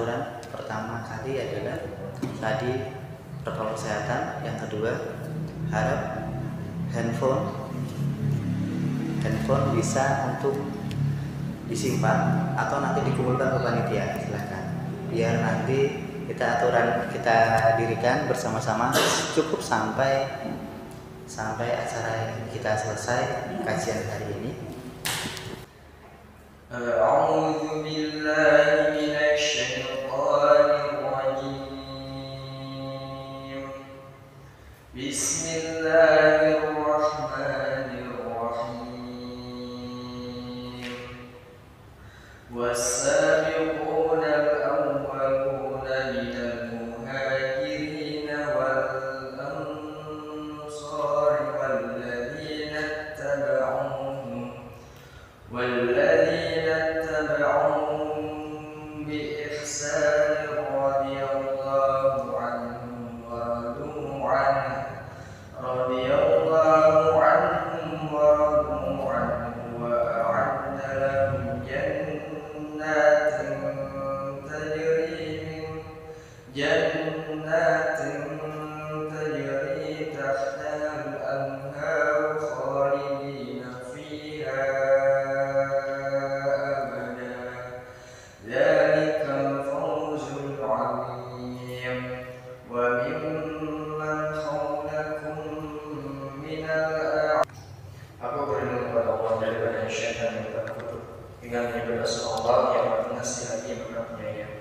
aturan pertama kali adalah tadi protokol kesehatan, yang kedua harap handphone bisa untuk disimpan atau nanti dikumpulkan ke panitia, silahkan, biar nanti kita dirikan bersama-sama cukup sampai acara kita selesai kajian hari ini. A'udzu billahi minasy syaithanir rajim. Bismillahirrahmanirrahim. Was-sabiquna al-awwaluna minal muhajirin wal ansar walladzina اتبعوهم بإحسان رضي الله عنهم ورضوا عنه وأعد لهم جنات تجري تحتها الأنهار خالدين فيها dengan ibadah Allah yang bernasihat yang penyayang,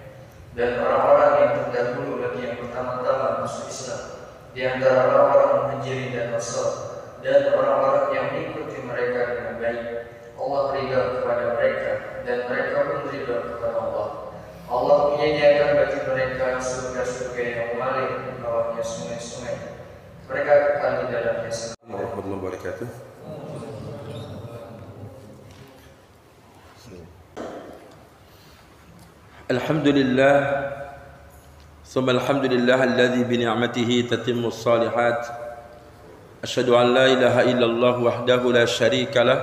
dan orang-orang yang terdahulu lagi yang pertama-tama masuk Islam di antara orang-orang Muhajirin dan Ansar, dan orang-orang yang mengikuti mereka dengan baik. Allah ridha kepada mereka dan mereka pun ridha kepada Allah. Allah menyediakan bagi mereka surga-surga yang mengalir di bawahnya sungai-sungai. Mereka kekal di dalamnya. Warahmatullahi wabarakatuh. Alhamdulillah, summa alhamdulillah alladzi bi ni'matihi tatimmu shalihat. Asyhadu an la ilaha illallah wahdahu la syarika lah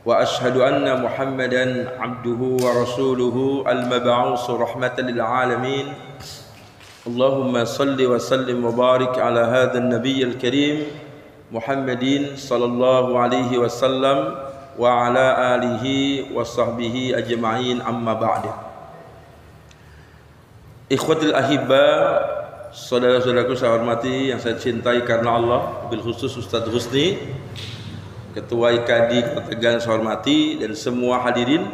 wa asyhadu anna Muhammadan abduhu wa rasuluhu al-mab'uts rahmatan lil alamin. Allahumma salli wa sallim wa barik ala hadzal nabiyyil karim Muhammadin sallallahu alaihi wasallam wa ala alihi wa sahbihi ajma'in, amma ba'du. Ikhwatul ahibba, saudara-saudaraku saya hormati yang saya cintai karena Allah, bil khusus Ustadz Husni, Ketua IKADI Kota Tegal saya hormati, dan semua hadirin.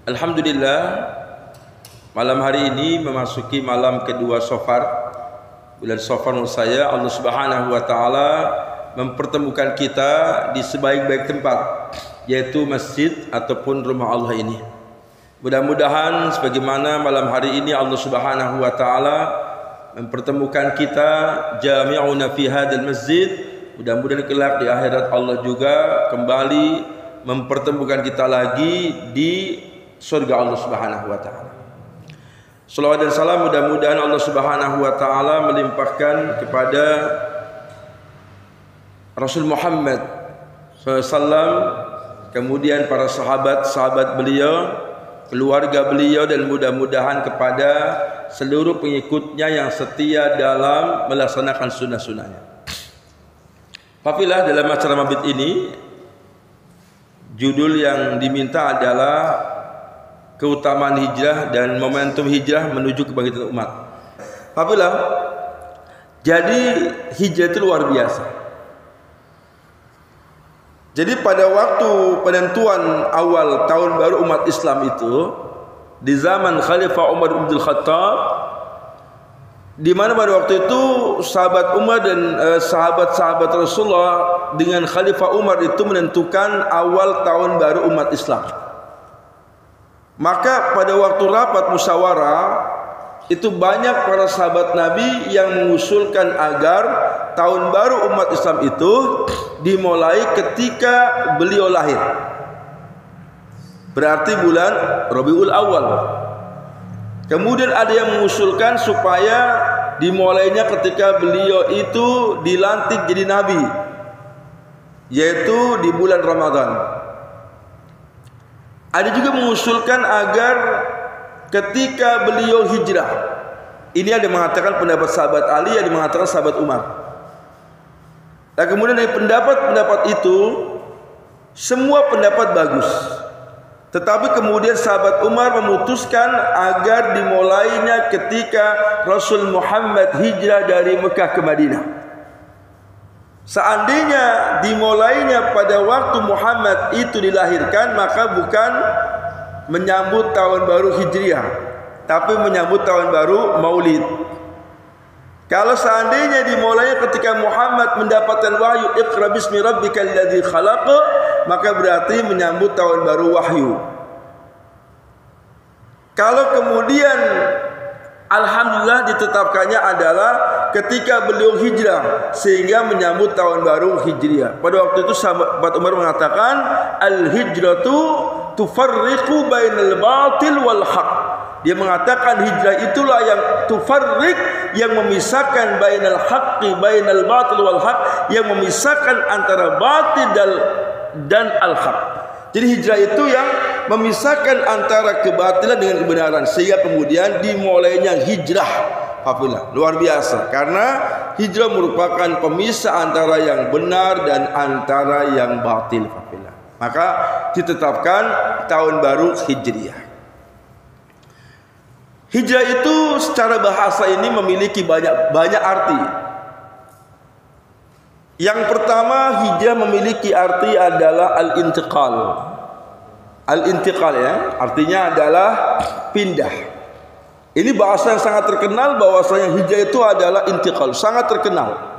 Alhamdulillah, malam hari ini memasuki malam kedua Safar, bulan Safar menurut saya Allah Subhanahu wa taala mempertemukan kita di sebaik-baik tempat, yaitu masjid ataupun rumah Allah ini. Mudah-mudahan sebagaimana malam hari ini Allah Subhanahu wa taala mempertemukan kita jami'una fi hadzal masjid, mudah-mudahan kelak di akhirat Allah juga kembali mempertemukan kita lagi di surga Allah Subhanahu wa taala. Shalawat dan salam mudah-mudahan Allah Subhanahu wa taala melimpahkan kepada Rasul Muhammad SAW, kemudian para sahabat-sahabat beliau, keluarga beliau, dan mudah-mudahan kepada seluruh pengikutnya yang setia dalam melaksanakan sunnah-sunnahnya. Papilah dalam acara mabit ini, judul yang diminta adalah keutamaan hijrah dan momentum hijrah menuju kebangkitan umat. Papilah, jadi hijrah itu luar biasa. Jadi pada waktu penentuan awal tahun baru umat Islam itu, di zaman Khalifah Umar bin Khattab, di mana pada waktu itu sahabat Umar dan sahabat-sahabat Rasulullah dengan Khalifah Umar itu menentukan awal tahun baru umat Islam. Maka pada waktu rapat musyawarah itu banyak para sahabat Nabi yang mengusulkan agar tahun baru umat Islam itu dimulai ketika beliau lahir, berarti bulan Rabiul Awal. Kemudian ada yang mengusulkan supaya dimulainya ketika beliau itu dilantik jadi nabi, yaitu di bulan Ramadan. Ada juga mengusulkan agar ketika beliau hijrah. Ini ada mengatakan pendapat sahabat Ali, ada mengatakan sahabat Umar. Nah, kemudian dari pendapat-pendapat itu semua pendapat bagus. Tetapi kemudian sahabat Umar memutuskan agar dimulainya ketika Rasul Muhammad hijrah dari Mekah ke Madinah. Seandainya dimulainya pada waktu Muhammad itu dilahirkan, maka bukan menyambut tahun baru Hijriah, tapi menyambut tahun baru Maulid. Kalau seandainya dimulainya ketika Muhammad mendapatkan wahyu Iqra bismi rabbikal ladzi khalaq, maka berarti menyambut tahun baru wahyu. Kalau kemudian alhamdulillah ditetapkannya adalah ketika beliau hijrah sehingga menyambut tahun baru Hijriah. Pada waktu itu sahabat Umar mengatakan al-hijratu tufarriqu bainal batil wal haq. Dia mengatakan hijrah itulah yang tufarriq, yang memisahkan bainal haqqi bainal batil wal haq, yang memisahkan antara batil dan al-haq. Jadi hijrah itu yang memisahkan antara kebatilan dengan kebenaran, sehingga kemudian dimulainya hijrah. Alhamdulillah, luar biasa, karena hijrah merupakan pemisah antara yang benar dan antara yang batil. Alhamdulillah. Maka ditetapkan tahun baru Hijriah. Hijrah itu secara bahasa ini memiliki banyak arti. Yang pertama, hijrah memiliki arti adalah al-intiqal. Al-intiqal ya, artinya adalah pindah. Ini bahasa yang sangat terkenal, bahwasanya hijrah itu adalah intiqal, sangat terkenal.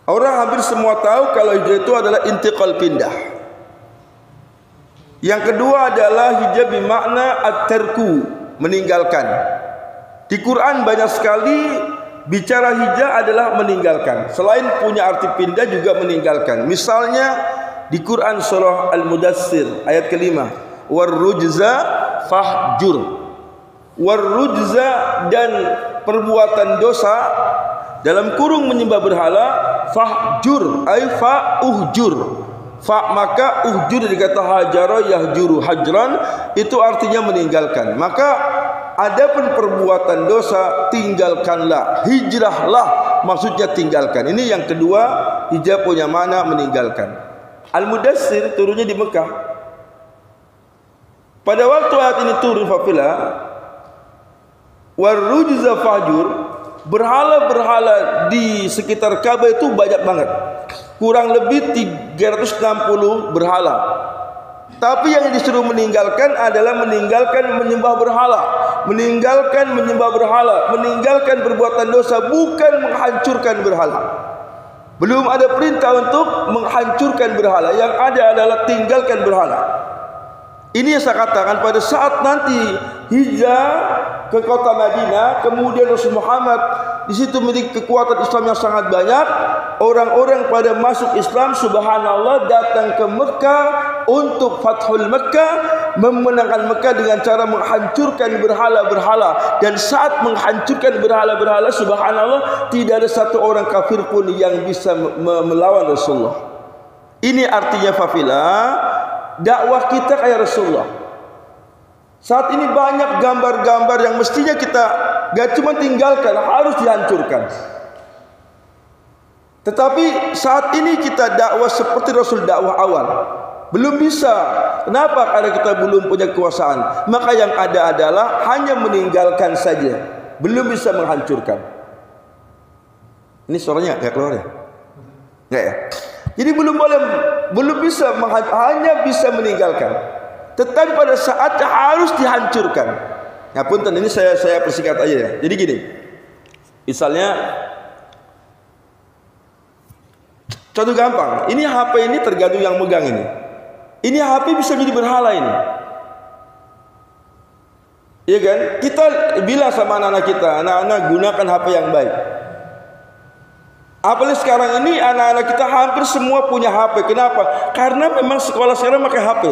Orang hampir semua tahu kalau hijrah itu adalah intiqal, pindah. Yang kedua adalah hijrah bermakna at-tarku, meninggalkan. Di Quran banyak sekali bicara hijrah adalah meninggalkan. Selain punya arti pindah juga meninggalkan. Misalnya di Quran surah Al-Mudaththir ayat kelima, warrujza fahjur. Warrujza, dan perbuatan dosa dalam kurung menyembah berhala, fahjur ay fa'uhjur. Fa maka uhjur dari kata hajara yahjuru hajran, itu artinya meninggalkan. Maka adapun perbuatan dosa tinggalkanlah, hijrahlah, maksudnya tinggalkan. Ini yang kedua, hijrah punya makna meninggalkan. Al-Mudaththir turunnya di Mekah. Pada waktu ayat ini turun, fafila warrujza fahjur, berhala-berhala di sekitar Ka'bah itu banyak banget. Kurang lebih 360 berhala. Tapi yang disuruh meninggalkan adalah meninggalkan menyembah berhala, meninggalkan menyembah berhala, meninggalkan perbuatan dosa, bukan menghancurkan berhala. Belum ada perintah untuk menghancurkan berhala, yang ada adalah tinggalkan berhala. Ini yang saya katakan, pada saat nanti hijrah ke kota Madinah, kemudian Rasul Muhammad di situ memiliki kekuatan Islam yang sangat banyak. Orang-orang pada masuk Islam, subhanallah, datang ke Mekah untuk Fathul Mekah, memenangkan Mekah dengan cara menghancurkan berhala-berhala. Dan saat menghancurkan berhala-berhala, subhanallah, tidak ada satu orang kafir pun yang bisa melawan Rasulullah. Ini artinya fafila, dakwah kita kayak Rasulullah. Saat ini banyak gambar-gambar yang mestinya kita gak cuma tinggalkan, harus dihancurkan. Tetapi saat ini kita dakwah seperti Rasul dakwah awal. Belum bisa. Kenapa? Karena kita belum punya kekuasaan. Maka yang ada adalah hanya meninggalkan saja, belum bisa menghancurkan. Ini suaranya gak keluar ya? Gak ya? Jadi belum bisa, hanya bisa meninggalkan. Tetapi pada saatnya harus dihancurkan. Ya punten, ini saya persingkat aja ya. Jadi gini, misalnya contoh gampang, ini HP ini tergantung yang megang ini. Ini HP bisa jadi berhala ini. Iya kan? Kita bilang sama anak-anak kita, anak-anak gunakan HP yang baik. Apalagi sekarang ini anak-anak kita hampir semua punya HP. Kenapa? Karena memang sekolah sekarang pakai HP.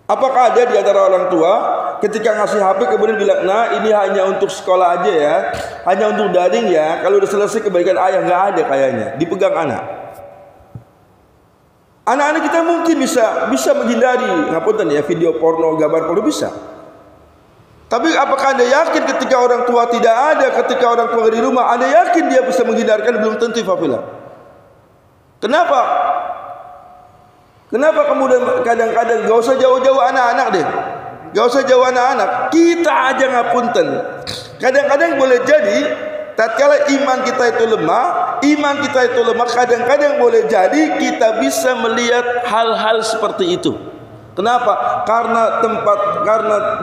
Apakah ada di antara orang tua ketika ngasih HP kemudian bilang, nah ini hanya untuk sekolah aja ya, hanya untuk daring ya, kalau udah selesai kebaikan ayah? Nggak ada kayaknya, dipegang anak. Anak-anak kita mungkin bisa menghindari ngapunten ya video porno, gambar porno bisa. Tapi apakah Anda yakin ketika orang tua tidak ada, ketika orang tua di rumah, Anda yakin dia bisa menghindarkan? Belum tentu, Fafila. Kenapa? Kenapa kemudian kadang-kadang gak usah jauh-jauh anak-anak deh, gak usah jauh anak-anak, kita aja ngapunten. Kadang-kadang boleh jadi tatkala iman kita itu lemah, kadang-kadang boleh jadi kita bisa melihat hal-hal seperti itu. Kenapa? Karena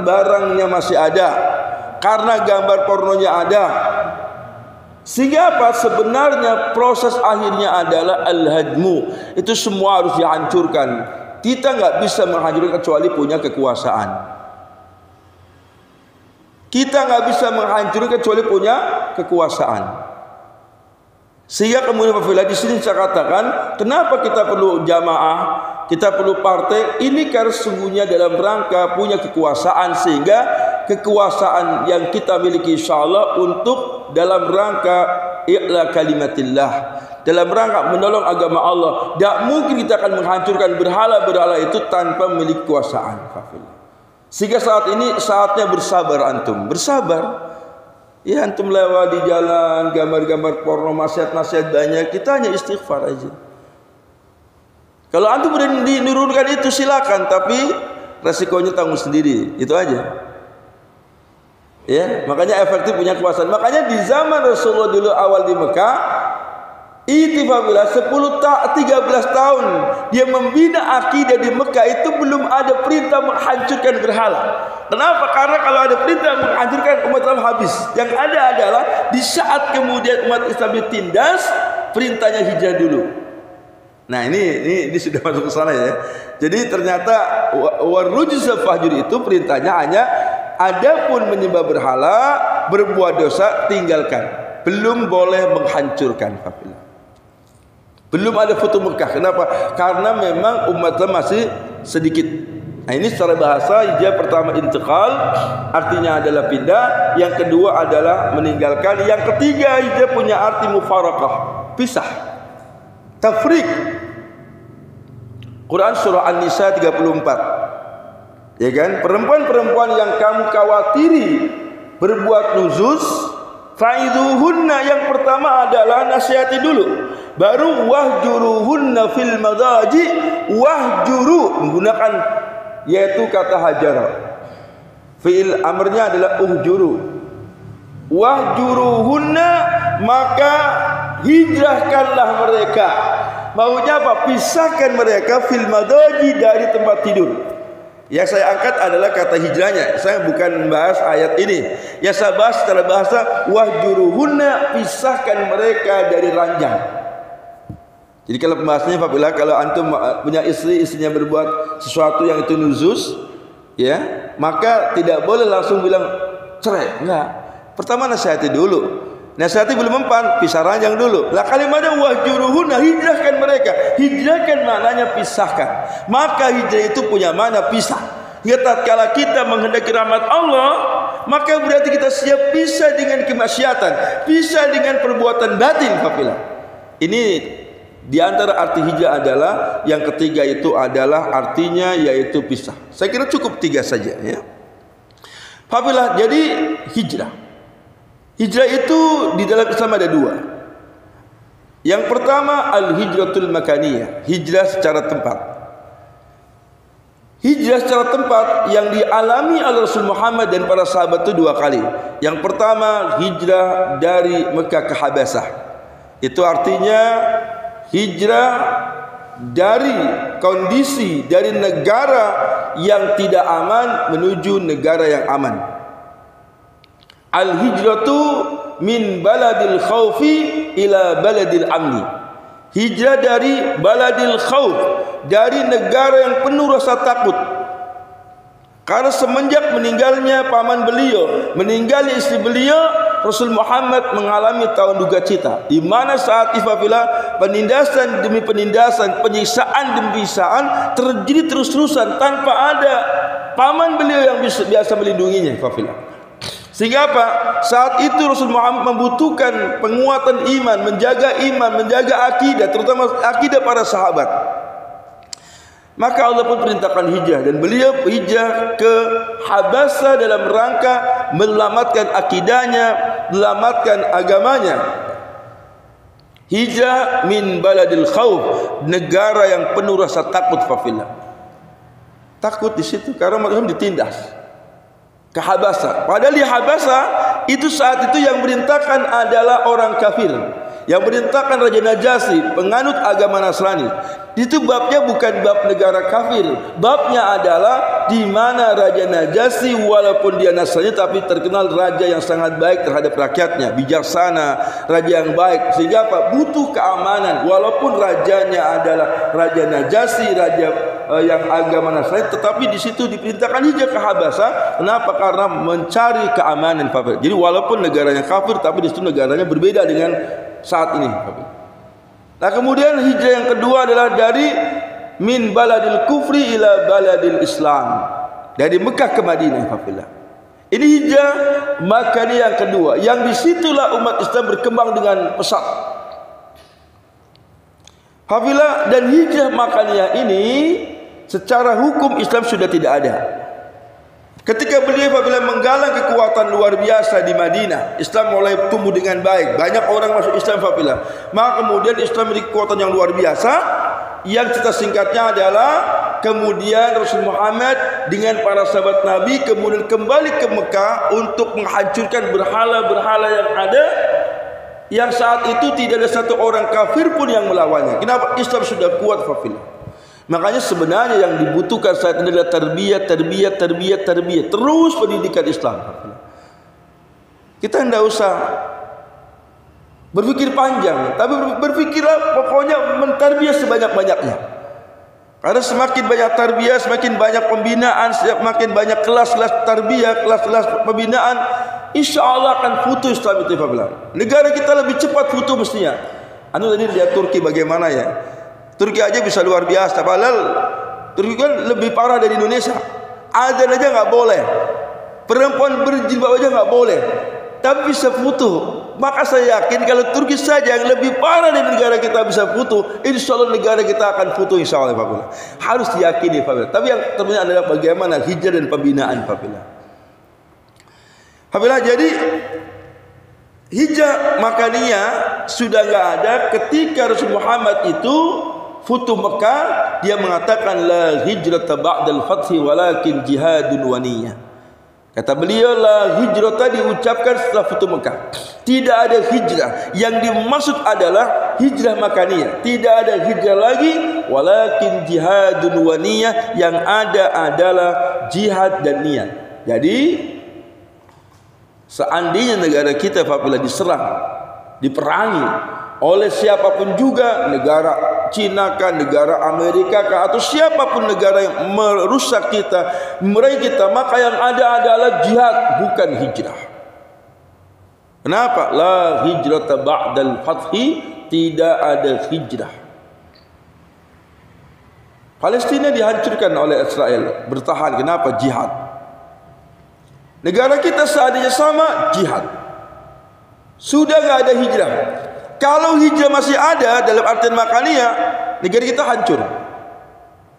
barangnya masih ada, karena gambar pornonya ada. Sehingga apa? Sebenarnya proses akhirnya adalah al-hadmu. Itu semua harus dihancurkan. Kita nggak bisa menghancurkan kecuali punya kekuasaan. Kita nggak bisa menghancurkan kecuali punya kekuasaan. Sehingga kemudian Fafila di sini saya katakan, kenapa kita perlu jamaah, kita perlu partai? Ini karena sesungguhnya dalam rangka punya kekuasaan, sehingga kekuasaan yang kita miliki insyaallah untuk dalam rangka i'la kalimatillah, dalam rangka menolong agama Allah. Tak mungkin kita akan menghancurkan berhala-berhala itu tanpa memiliki kekuasaan. Sehingga saat ini saatnya bersabar antum, bersabar. Ya antum lewat di jalan gambar-gambar porno, nasihat-nasihat banyak, kita hanya istighfar aja. Kalau antum menurunkan itu silakan, tapi resikonya tanggung sendiri, itu aja. Ya, makanya efektif punya kekuasaan. Makanya di zaman Rasulullah dulu awal di Mekah, Ittifaqillah 13 tahun dia membina akidah di Mekah, itu belum ada perintah menghancurkan berhala. Kenapa? Karena kalau ada perintah menghancurkan, umat Islam habis. Yang ada adalah di saat kemudian umat Islam ditindas, perintahnya hijrah dulu. Nah ini sudah masuk ke sana ya. Jadi ternyata warujza fahjur itu perintahnya hanya adapun menyembah berhala, berbuat dosa tinggalkan. Belum boleh menghancurkan. Belum ada foto Mekah. Kenapa? Karena memang umat masih sedikit. Nah ini secara bahasa hijrah pertama intiqal, artinya adalah pindah. Yang kedua adalah meninggalkan. Yang ketiga hijrah punya arti mufaraqah, pisah, tafriq. Quran surah An-Nisa 34. Ya kan? Perempuan-perempuan yang kamu khawatiri berbuat nuzuz, fa'idhuhunna, yang pertama adalah nasihati dulu. Baru wahjuruhunna fil madaji, wahjuru menggunakan yaitu kata hajara. Fi'il amrnya adalah uhjuru. Wahjuruhunna, maka hijrahkanlah mereka. Maunya apa? Pisahkan mereka fil madaji, dari tempat tidur. Yang saya angkat adalah kata hijrahnya. Saya bukan membahas ayat ini. Yang saya bahas secara bahasa, wahjuruhunna, pisahkan mereka dari ranjang. Jadi kalau pembahasannya apabila kalau antum punya istri, istrinya berbuat sesuatu yang itu nuzuz, ya, maka tidak boleh langsung bilang cerai. Enggak. Pertama nasihati dulu. Nasihati belum mempan, pisah ranjang dulu. Lah kalimatnya wahjuruhunna, hijrahkan mereka. Hijrahkan maknanya pisahkan. Maka hijrah itu punya makna pisah. Ya, tatkala kita menghendaki rahmat Allah, maka berarti kita siap pisah dengan kemaksiatan, pisah dengan perbuatan batin. Ini di antara arti hijrah adalah yang ketiga itu adalah artinya yaitu pisah. Saya kira cukup 3 saja ya. Jadi hijrah. Hijrah itu di dalam Islam ada 2. Yang pertama al-hijratul makaniyah, hijrah secara tempat. Hijrah secara tempat yang dialami oleh Rasul Muhammad dan para sahabat itu 2 kali. Yang pertama hijrah dari Mekah ke Habasyah. Itu artinya hijrah dari kondisi dari negara yang tidak aman menuju negara yang aman. Al-hijratu min baladil khawfi ila baladil amni. Hijrah dari baladil khawf, dari negara yang penuh rasa takut. Karena semenjak meninggalnya paman beliau, meninggalnya istri beliau, Rasul Muhammad mengalami tahun duka cita, di mana saat ifafillah penindasan demi penindasan, penyiksaan demi penyiksaan terjadi terus-terusan tanpa ada paman beliau yang biasa melindunginya ifafillah. Sehingga apa? Saat itu Rasul Muhammad membutuhkan penguatan iman, menjaga akidah, terutama akidah para sahabat. Maka Allah pun perintahkan hijrah, dan beliau hijrah ke Habasah dalam rangka menyelamatkan akidahnya, menyelamatkan agamanya. Hijrah min baladil khauf, negara yang penuh rasa takut fafillah. Takut di situ karena mereka ditindas ke Habasah. Padahal di Habasah itu saat itu yang merintahkan adalah orang kafir. Yang merintahkan Raja Najasyi, penganut agama Nasrani. Itu babnya bukan bab negara kafir. Babnya adalah di mana Raja Najasyi walaupun dia Nasrani tapi terkenal raja yang sangat baik terhadap rakyatnya, bijaksana, raja yang baik. Sehingga apa? Butuh keamanan. Walaupun rajanya adalah Raja Najasyi, raja yang agama Nasrani, tetapi di situ diperintahkan hijrah ke Habasah. Kenapa? Karena mencari keamanan. Jadi walaupun negaranya kafir, tapi di situ negaranya berbeda dengan saat ini. Nah, kemudian hijrah yang kedua adalah dari min baladil kufri ila baladil Islam, dari Mekah ke Madinah. Ini hijrah Makkah yang kedua, yang disitulah umat Islam berkembang dengan pesat. Dan hijrah Makkah ini secara hukum Islam sudah tidak ada. Ketika beliau apabila menggalang kekuatan luar biasa di Madinah, Islam mulai tumbuh dengan baik. Banyak orang masuk Islam apabila. Maka kemudian Islam memiliki kekuatan yang luar biasa. Yang cerita singkatnya adalah kemudian Rasul Muhammad dengan para sahabat Nabi kemudian kembali ke Mekah untuk menghancurkan berhala-berhala yang ada. Yang saat itu tidak ada satu orang kafir pun yang melawannya. Kenapa? Islam sudah kuat fafilah. Makanya sebenarnya yang dibutuhkan saat ini adalah tarbiyah. Terus pendidikan Islam. Kita tidak usah berpikir panjang, tapi berpikirlah pokoknya mentarbiyah sebanyak-banyaknya. Karena semakin banyak tarbiyah, semakin banyak pembinaan, semakin banyak kelas-kelas tarbiyah, kelas-kelas pembinaan, insya Allah akan futuh Islam itu. Negara kita lebih cepat futuh mestinya. Tadi lihat Turki bagaimana ya. Turki aja bisa luar biasa. Padahal Turki kan lebih parah dari Indonesia. Adzan aja nggak boleh, perempuan berjilbab aja nggak boleh, tapi bisa futuh. Maka saya yakin kalau Turki saja yang lebih parah dari negara kita bisa futuh, insya Allah negara kita akan futuh insya Allah. Harus diyakini. Tapi yang terpenting adalah bagaimana hijrah dan pembinaan. Jadi hijrah Makaniyah sudah nggak ada ketika Rasul Muhammad itu futuh Mekah. Dia mengatakan la hijrata ba'dal fathi walakin jihadun wa niyyah. Kata beliau la hijrata diucapkan setelah futuh Mekah. Tidak ada hijrah, yang dimaksud adalah hijrah Makaniyah. Tidak ada hijrah lagi, walakin jihadun wa niyyah, yang ada adalah jihad dan niat. Jadi seandainya negara kita apabila diserang, diperangi oleh siapapun juga, negara Cina kah, negara Amerika kah, atau siapapun negara yang merusak kita, meraih kita, maka yang ada adalah jihad, bukan hijrah. Kenapa? La hijrata ba'dal fathi, tidak ada hijrah. Palestina dihancurkan oleh Israel, bertahan. Kenapa? Jihad. Negara kita seadanya sama, jihad. Sudah nggak ada hijrah. Kalau hijrah masih ada dalam artian Makaniyah, negara kita hancur.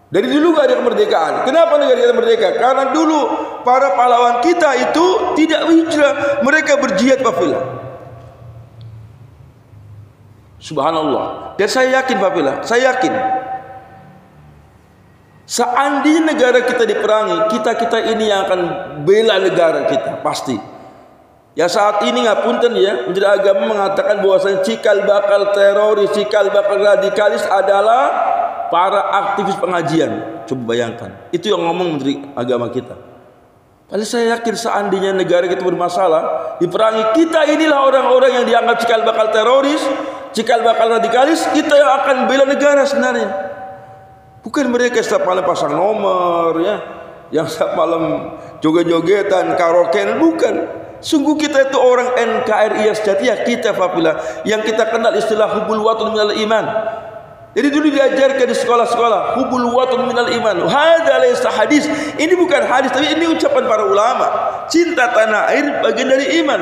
Dari dulu gak ada kemerdekaan. Kenapa negara kita merdeka? Karena dulu para pahlawan kita itu tidak hijrah, mereka berjihad fafilah. Subhanallah. Dan saya yakin fafilah, saya yakin seandainya negara kita diperangi, kita ini yang akan bela negara kita, pasti. Ya saat ini ngapunten ya, Menteri Agama mengatakan bahwasanya cikal bakal teroris, cikal bakal radikalis adalah para aktivis pengajian. Coba bayangkan, itu yang ngomong Menteri Agama kita. Padahal saya yakin seandainya negara kita bermasalah, diperangi, kita inilah orang-orang yang dianggap cikal bakal teroris, cikal bakal radikalis, kita yang akan bela negara sebenarnya. Bukan mereka setiap malam pasang nomor ya, yang setiap malam joget-jogetan, karaokean, bukan. Sungguh kita itu orang NKRI yang sejati, ya kita fafilah, yang kita kenal istilah hubul watun minal iman. Jadi dulu diajarkan di sekolah-sekolah hubul watun minal iman. Hadza laysa hadis. Ini bukan hadis, tapi ini ucapan para ulama. Cinta tanah air bagian dari iman.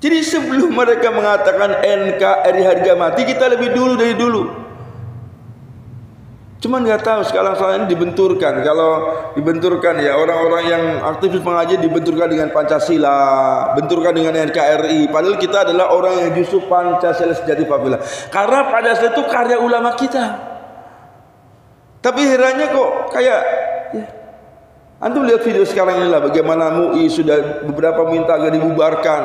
Jadi sebelum mereka mengatakan NKRI harga mati, kita lebih dulu dari dulu. Cuman nggak tahu sekarang ini dibenturkan. Kalau dibenturkan ya orang-orang yang aktivis pengajian dibenturkan dengan Pancasila, benturkan dengan NKRI. Padahal kita adalah orang yang justru Pancasila sejati Papila. Karena Pancasila itu karya ulama kita. Tapi herannya kok kayak ya, antum lihat video sekarang inilah bagaimana MUI sudah beberapa minta agar dibubarkan.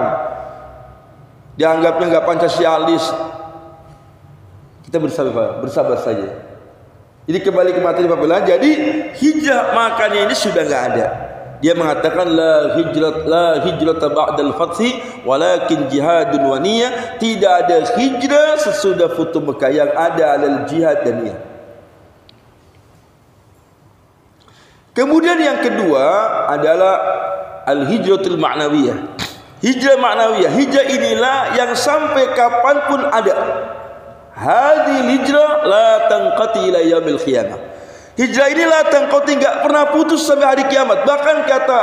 Dianggapnya nggak Pancasialis. Kita bersabar saja. Jadi kembali ke materi Papila. Jadi hijrah makanya ini sudah nggak ada. Dia mengatakan la hijrat ba'dal fathi walakin jihadun wa niyyah. Tidak ada hijrah sesudah Futuh Mekah, yang ada adalah jihad dan niat. Kemudian yang kedua adalah al-hijratul ma'nawiyah. Hijrah ma'nawiyah. Hijrah inilah yang sampai kapanpun ada. Hadil hijrah la tanqati ila yaumil qiyamah. Hijrah ini la tanqati, enggak pernah putus sampai hari kiamat. Bahkan kata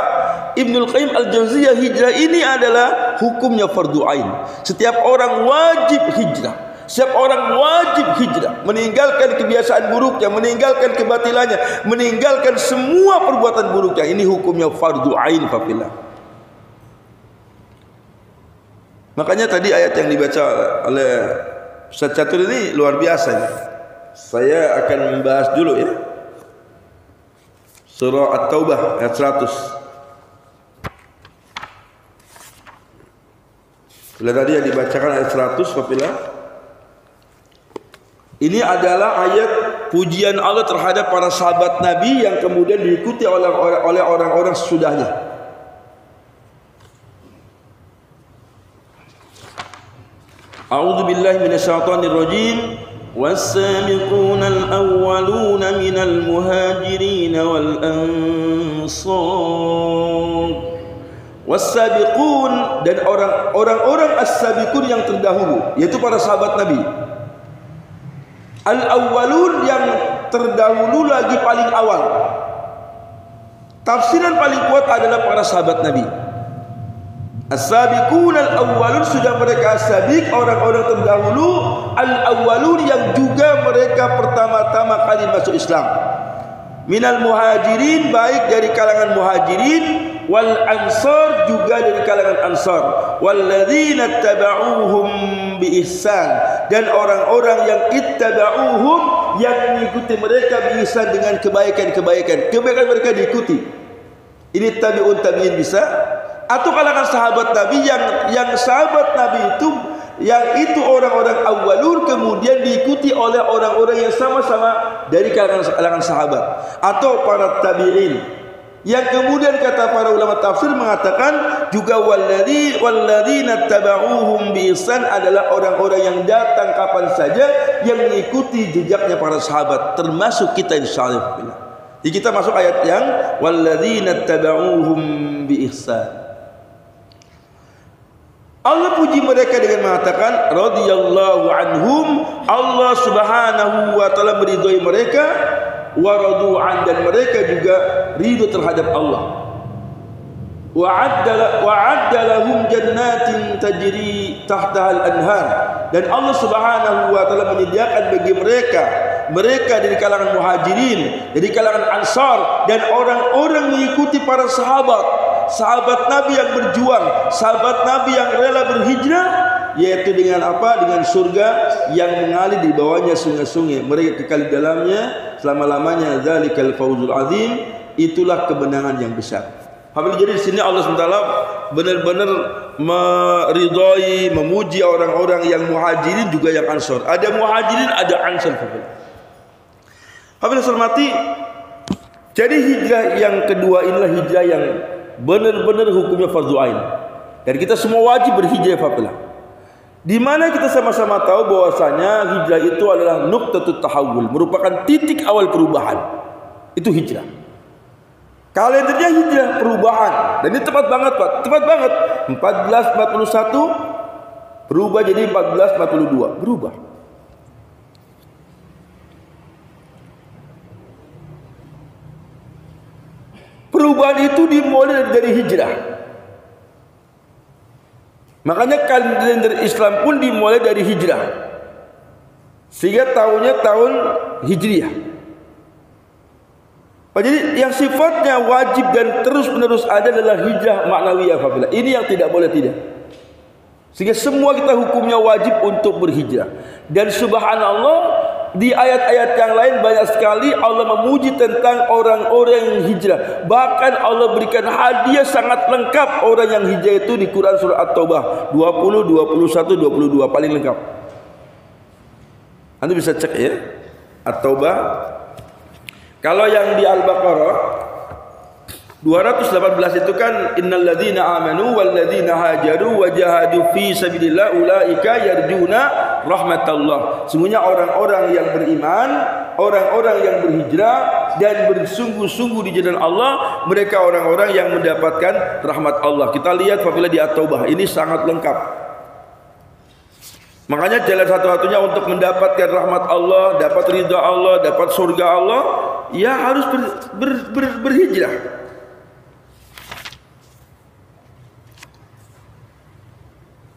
Ibnul Qayyim Al-Jauziyah, hijrah ini adalah hukumnya fardu ain. Setiap orang wajib hijrah. Setiap orang wajib hijrah, meninggalkan kebiasaan buruknya, meninggalkan kebatilannya, meninggalkan semua perbuatan buruknya. Ini hukumnya fardu ain Papila. Makanya tadi ayat yang dibaca oleh Ustaz Catur ini luar biasa. Saya akan membahas dulu ya. Surah At-Taubah ayat 100. Bila tadi yang dibacakan ayat 100 Papila. Ini adalah ayat pujian Allah terhadap para sahabat Nabi yang kemudian diikuti oleh orang-orang sesudahnya. A'udzu billahi minasyaitonir rajim. Was-sabiqunal awwaluna minal muhajirin wal ansar. Was-sabiqun, dan orang-orang as-sabiqun yang terdahulu, yaitu para sahabat Nabi. Al-awwalun yang terdahulu lagi paling awal. Tafsiran paling kuat adalah para sahabat Nabi. As-sabiqun al-awwalun, sudah mereka as-sabiq, orang-orang terdahulu, al-awwalun yang juga mereka pertama-tama kali masuk Islam. Minal muhajirin, baik dari kalangan muhajirin, wal ansar, juga dari kalangan ansar, walladzina tabauhum bi ihsan, dan orang-orang yang ittabauhum, yang mengikuti mereka bi ihsan, dengan kebaikan mereka diikuti. Ini tabi'un tabi'in bisa, atau kalangan sahabat Nabi yang sahabat Nabi itu orang-orang awalun kemudian diikuti oleh orang-orang yang sama-sama dari kalangan sahabat, atau para tabi'in yang kemudian kata para ulama tafsir mengatakan juga walladzina tabauhum bi ihsan adalah orang-orang yang datang kapan saja yang mengikuti jejaknya para sahabat, termasuk kita insyaallah. Jadi kita masuk ayat yang walladzina tabauhum bi ihsan. Allah puji mereka dengan mengatakan radhiyallahu anhum, Allah Subhanahu wa taala meridhai mereka, wa radu'an, dan mereka juga ridho terhadap Allah. Wa'adda lahum jannatin tajri tahtaha al-anhar, dan Allah Subhanahu wa taala menyediakan bagi mereka dari kalangan muhajirin, dari kalangan ansar, dan orang-orang mengikuti para sahabat Nabi yang berjuang, sahabat Nabi yang rela berhijrah, yaitu dengan apa? Dengan surga yang mengalir di bawahnya sungai-sungai, mereka kekal di dalamnya selama-lamanya. Dzalikal fawzul azim, itulah kemenangan yang besar. Jadi di sini Allah SWT benar-benar meridhai, memuji orang-orang yang muhajirin juga yang ansar. Ada muhajirin, ada ansar. Habis hormati. Jadi hijrah yang kedua inilah hijrah yang benar-benar hukumnya fardhu ain. Dan kita semua wajib berhijrah Papila. Di mana kita sama-sama tahu bahwasanya hijrah itu adalah nuqtatut tahawul, merupakan titik awal perubahan. Itu hijrah. Kalendernya hijrah, perubahan. Dan ini tepat banget Pak, tepat banget. 1441 berubah jadi 1442, berubah. Perubahan itu dimulai dari hijrah. Makanya kalender Islam pun dimulai dari hijrah. Sehingga tahunnya tahun Hijriah. Jadi yang sifatnya wajib dan terus menerus ada adalah hijrah ma'nawiyah Fadilah. Ini yang tidak boleh tidak. Sehingga semua kita hukumnya wajib untuk berhijrah. Dan subhanallah, di ayat-ayat yang lain banyak sekali Allah memuji tentang orang-orang yang hijrah. Bahkan Allah berikan hadiah sangat lengkap orang yang hijrah itu di Quran surah At-Taubah 20, 21, 22 paling lengkap. Anda bisa cek ya, At-Taubah. Kalau yang di Al-Baqarah 218 itu kan innalladzina amanu walladzina hajaru wajahadu fi sabilillah ulaika yarjuna rahmatallah. Semuanya orang-orang yang beriman, orang-orang yang berhijrah dan bersungguh-sungguh di jalan Allah, mereka orang-orang yang mendapatkan rahmat Allah. Kita lihat apabila di At-Taubah ini sangat lengkap. Makanya jalan satu-satunya untuk mendapatkan rahmat Allah, dapat ridha Allah, dapat surga Allah, ya harus berhijrah.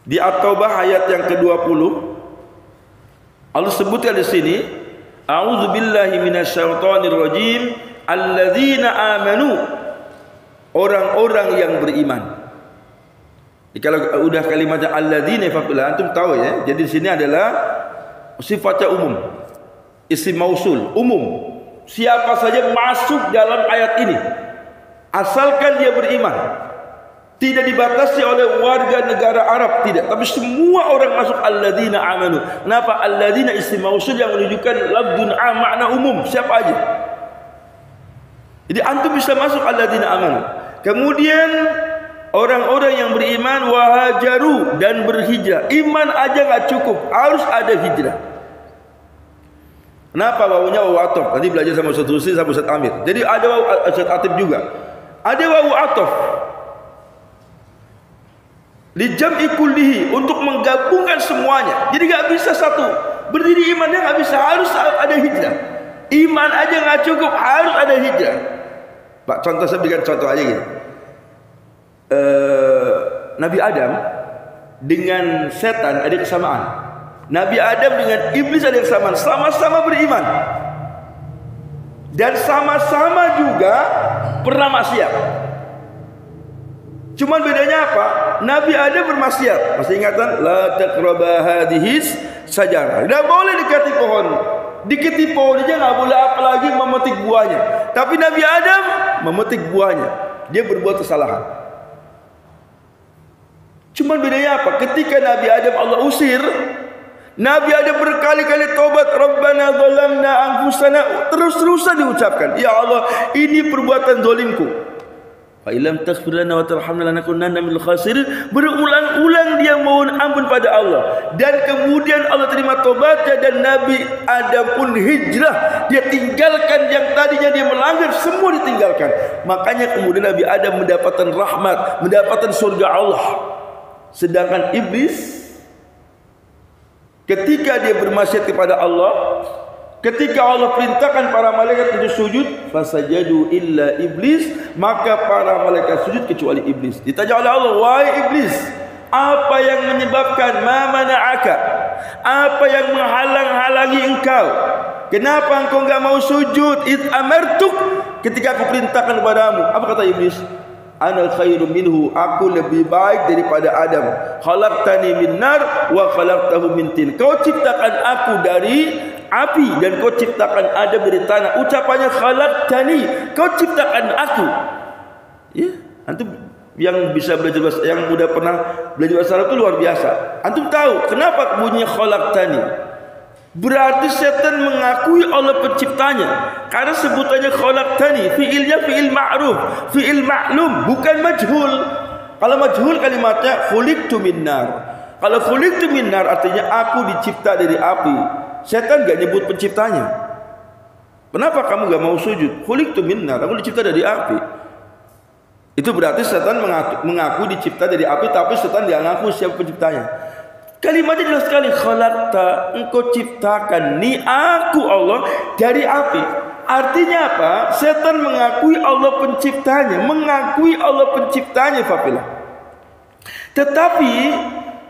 Di At-Taubah ayat yang ke-20 Allah sebutkan di sini, a'udzubillahi minasyaitonir rajim, alladzina amanu, orang-orang yang beriman. Jadi kalau udah kalimatnya alladzina faqila antum tahu ya. Jadi di sini adalah sifatnya umum. Isim mausul, umum. Siapa saja masuk dalam ayat ini asalkan dia beriman. Tidak dibatasi oleh warga negara Arab, tidak. Tapi semua orang masuk alladzina amanu. Kenapa? Alladzina isim mausul yang menunjukkan lafdzun am, makna umum, siapa aja. Jadi antum bisa masuk alladzina amanu. Kemudian orang-orang yang beriman wahajaru dan berhijrah. Iman aja nggak cukup, harus ada hijrah. Kenapa wawunya wawu atof? Nanti belajar sama Ustaz Rusli sama Ustaz Amir. Jadi ada wawu Ustaz Atib juga. Ada wawu atof. Di jam'i kullihi, untuk menggabungkan semuanya. Jadi nggak bisa satu berdiri imannya, nggak bisa, harus ada hijrah. Iman aja nggak cukup, harus ada hijrah. Pak, contoh saya berikan contoh aja gitu. Nabi Adam dengan setan ada kesamaan. Nabi Adam dengan iblis ada kesamaan. Sama-sama beriman dan sama-sama juga pernah maksiat. Cuman bedanya apa? Nabi Adam bermaksiat. Masih ingatan? La taqraba hadhis sajarah. Tidak boleh dekati pohon. Dekati pohon aja nggak boleh, apalagi memetik buahnya. Tapi Nabi Adam memetik buahnya. Dia berbuat kesalahan. Cuman bedanya apa? Ketika Nabi Adam Allah usir, Nabi Adam berkali-kali taubat, Rabbana zalamna anfusana, terus-terusan diucapkan, ya Allah, ini perbuatan zalimku. Fa illam taghfir lana wa tarhamna lanakunanna minal khasirin. Berulang-ulang dia mohon ampun pada Allah, dan kemudian Allah terima taubatnya dan Nabi Adam pun hijrah. Dia tinggalkan yang tadinya dia melanggar, semua ditinggalkan. Makanya kemudian Nabi Adam mendapatkan rahmat, mendapatkan surga Allah. Sedangkan iblis ketika dia bermaksiat kepada Allah, ketika Allah perintahkan para malaikat untuk sujud, fasajadu illa iblis, maka para malaikat sujud kecuali iblis. Ditanya oleh Allah, wahai iblis, apa yang menyebabkan, ma mana'aka, apa yang menghalang-halangi engkau, kenapa engkau enggak mau sujud? Id amartuk, ketika aku perintahkan kepadamu. Apa kata iblis? Ana khairum minhu, aku lebih baik daripada Adam. Khalaqtani min nar wa khalaqtahu min tin. Kau ciptakan aku dari api dan kau ciptakan Adam dari tanah. Ucapannya khalaqtani, kau ciptakan aku. Ya, antum yang bisa belajar bahasa, yang udah pernah belajar bahasa Arab itu luar biasa. Antum tahu kenapa bunyinya khalaqtani? Berarti setan mengakui Allah penciptanya, karena sebutannya khalaqtani, fiilnya fiil ma'ruf, fiil ma'lum, bukan majhul. Kalau majhul kalimatnya khuliqtu min nar. Kalau khuliqtu min nar artinya aku dicipta dari api. Setan enggak nyebut penciptanya. Kenapa kamu enggak mau sujud? Khuliqtu min nar, aku dicipta dari api. Itu berarti setan mengaku dicipta dari api, tapi setan enggak ngaku siapa penciptanya. Kalimatnya jelas sekali, khalaqta, engkau ciptakan ni aku Allah dari api. Artinya apa? Setan mengakui Allah penciptanya, mengakui Allah penciptanya, Fafilah. Tetapi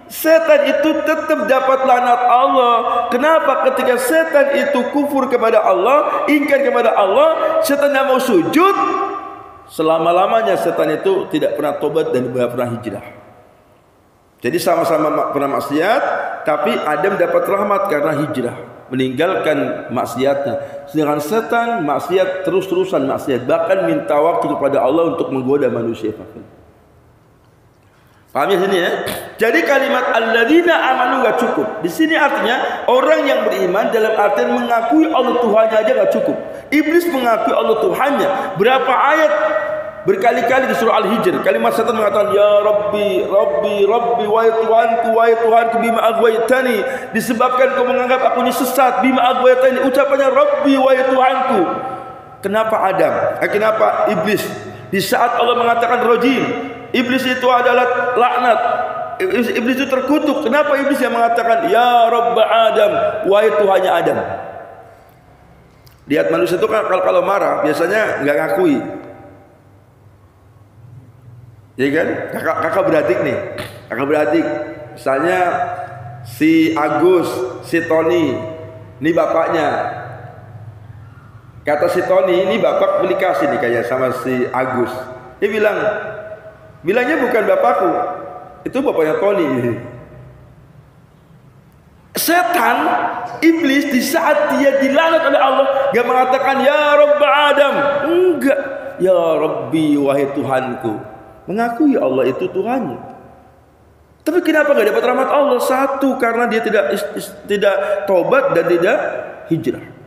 setan itu tetap dapat laknat Allah. Kenapa? Ketika setan itu kufur kepada Allah, ingkar kepada Allah, setan tidak mau sujud, selama-lamanya setan itu tidak pernah tobat dan tidak pernah hijrah. Jadi sama-sama pernah maksiat, tapi Adam dapat rahmat karena hijrah, meninggalkan maksiatnya. Sedangkan setan maksiat terus-terusan maksiat, bahkan minta waktu kepada Allah untuk menggoda manusia. Paham ya sini ya? Jadi kalimat alladzina amanu enggak cukup. Di sini artinya orang yang beriman dalam artian mengakui Allah Tuhannya aja enggak cukup. Iblis mengakui Allah Tuhannya. Berapa ayat berkali-kali di surah Al-Hijr kalimat setan mengatakan ya Rabbi, Rabbi, Rabbi, wahai Tuhanku, bima aghwaytani, disebabkan kau menganggap aku ini sesat, bima aghwaytani, ucapannya Rabbi, wahai Tuhanku. Kenapa Adam? Kenapa iblis? Di saat Allah mengatakan rajim, iblis itu adalah laknat, iblis itu terkutuk. Kenapa iblis yang mengatakan ya Rabb Adam, wahai Tuhannya Adam? Lihat manusia itu kan kalau marah biasanya nggak ngakui, ya kan? Kakak beradik nih, kakak beradik. Misalnya si Agus, si Tony, ini bapaknya. Kata si Tony, ini bapak beli kasih nih kayak sama si Agus. Dia bilangnya bukan bapakku, itu bapaknya Tony. Setan, iblis di saat dia dilaknat oleh Allah, gak mengatakan ya Rabb Adam, enggak, ya Rabbi, wahai Tuhanku. Mengakui Allah itu Tuhannya. Tapi kenapa gak dapat rahmat Allah? Satu, karena dia tidak tobat dan tidak hijrah.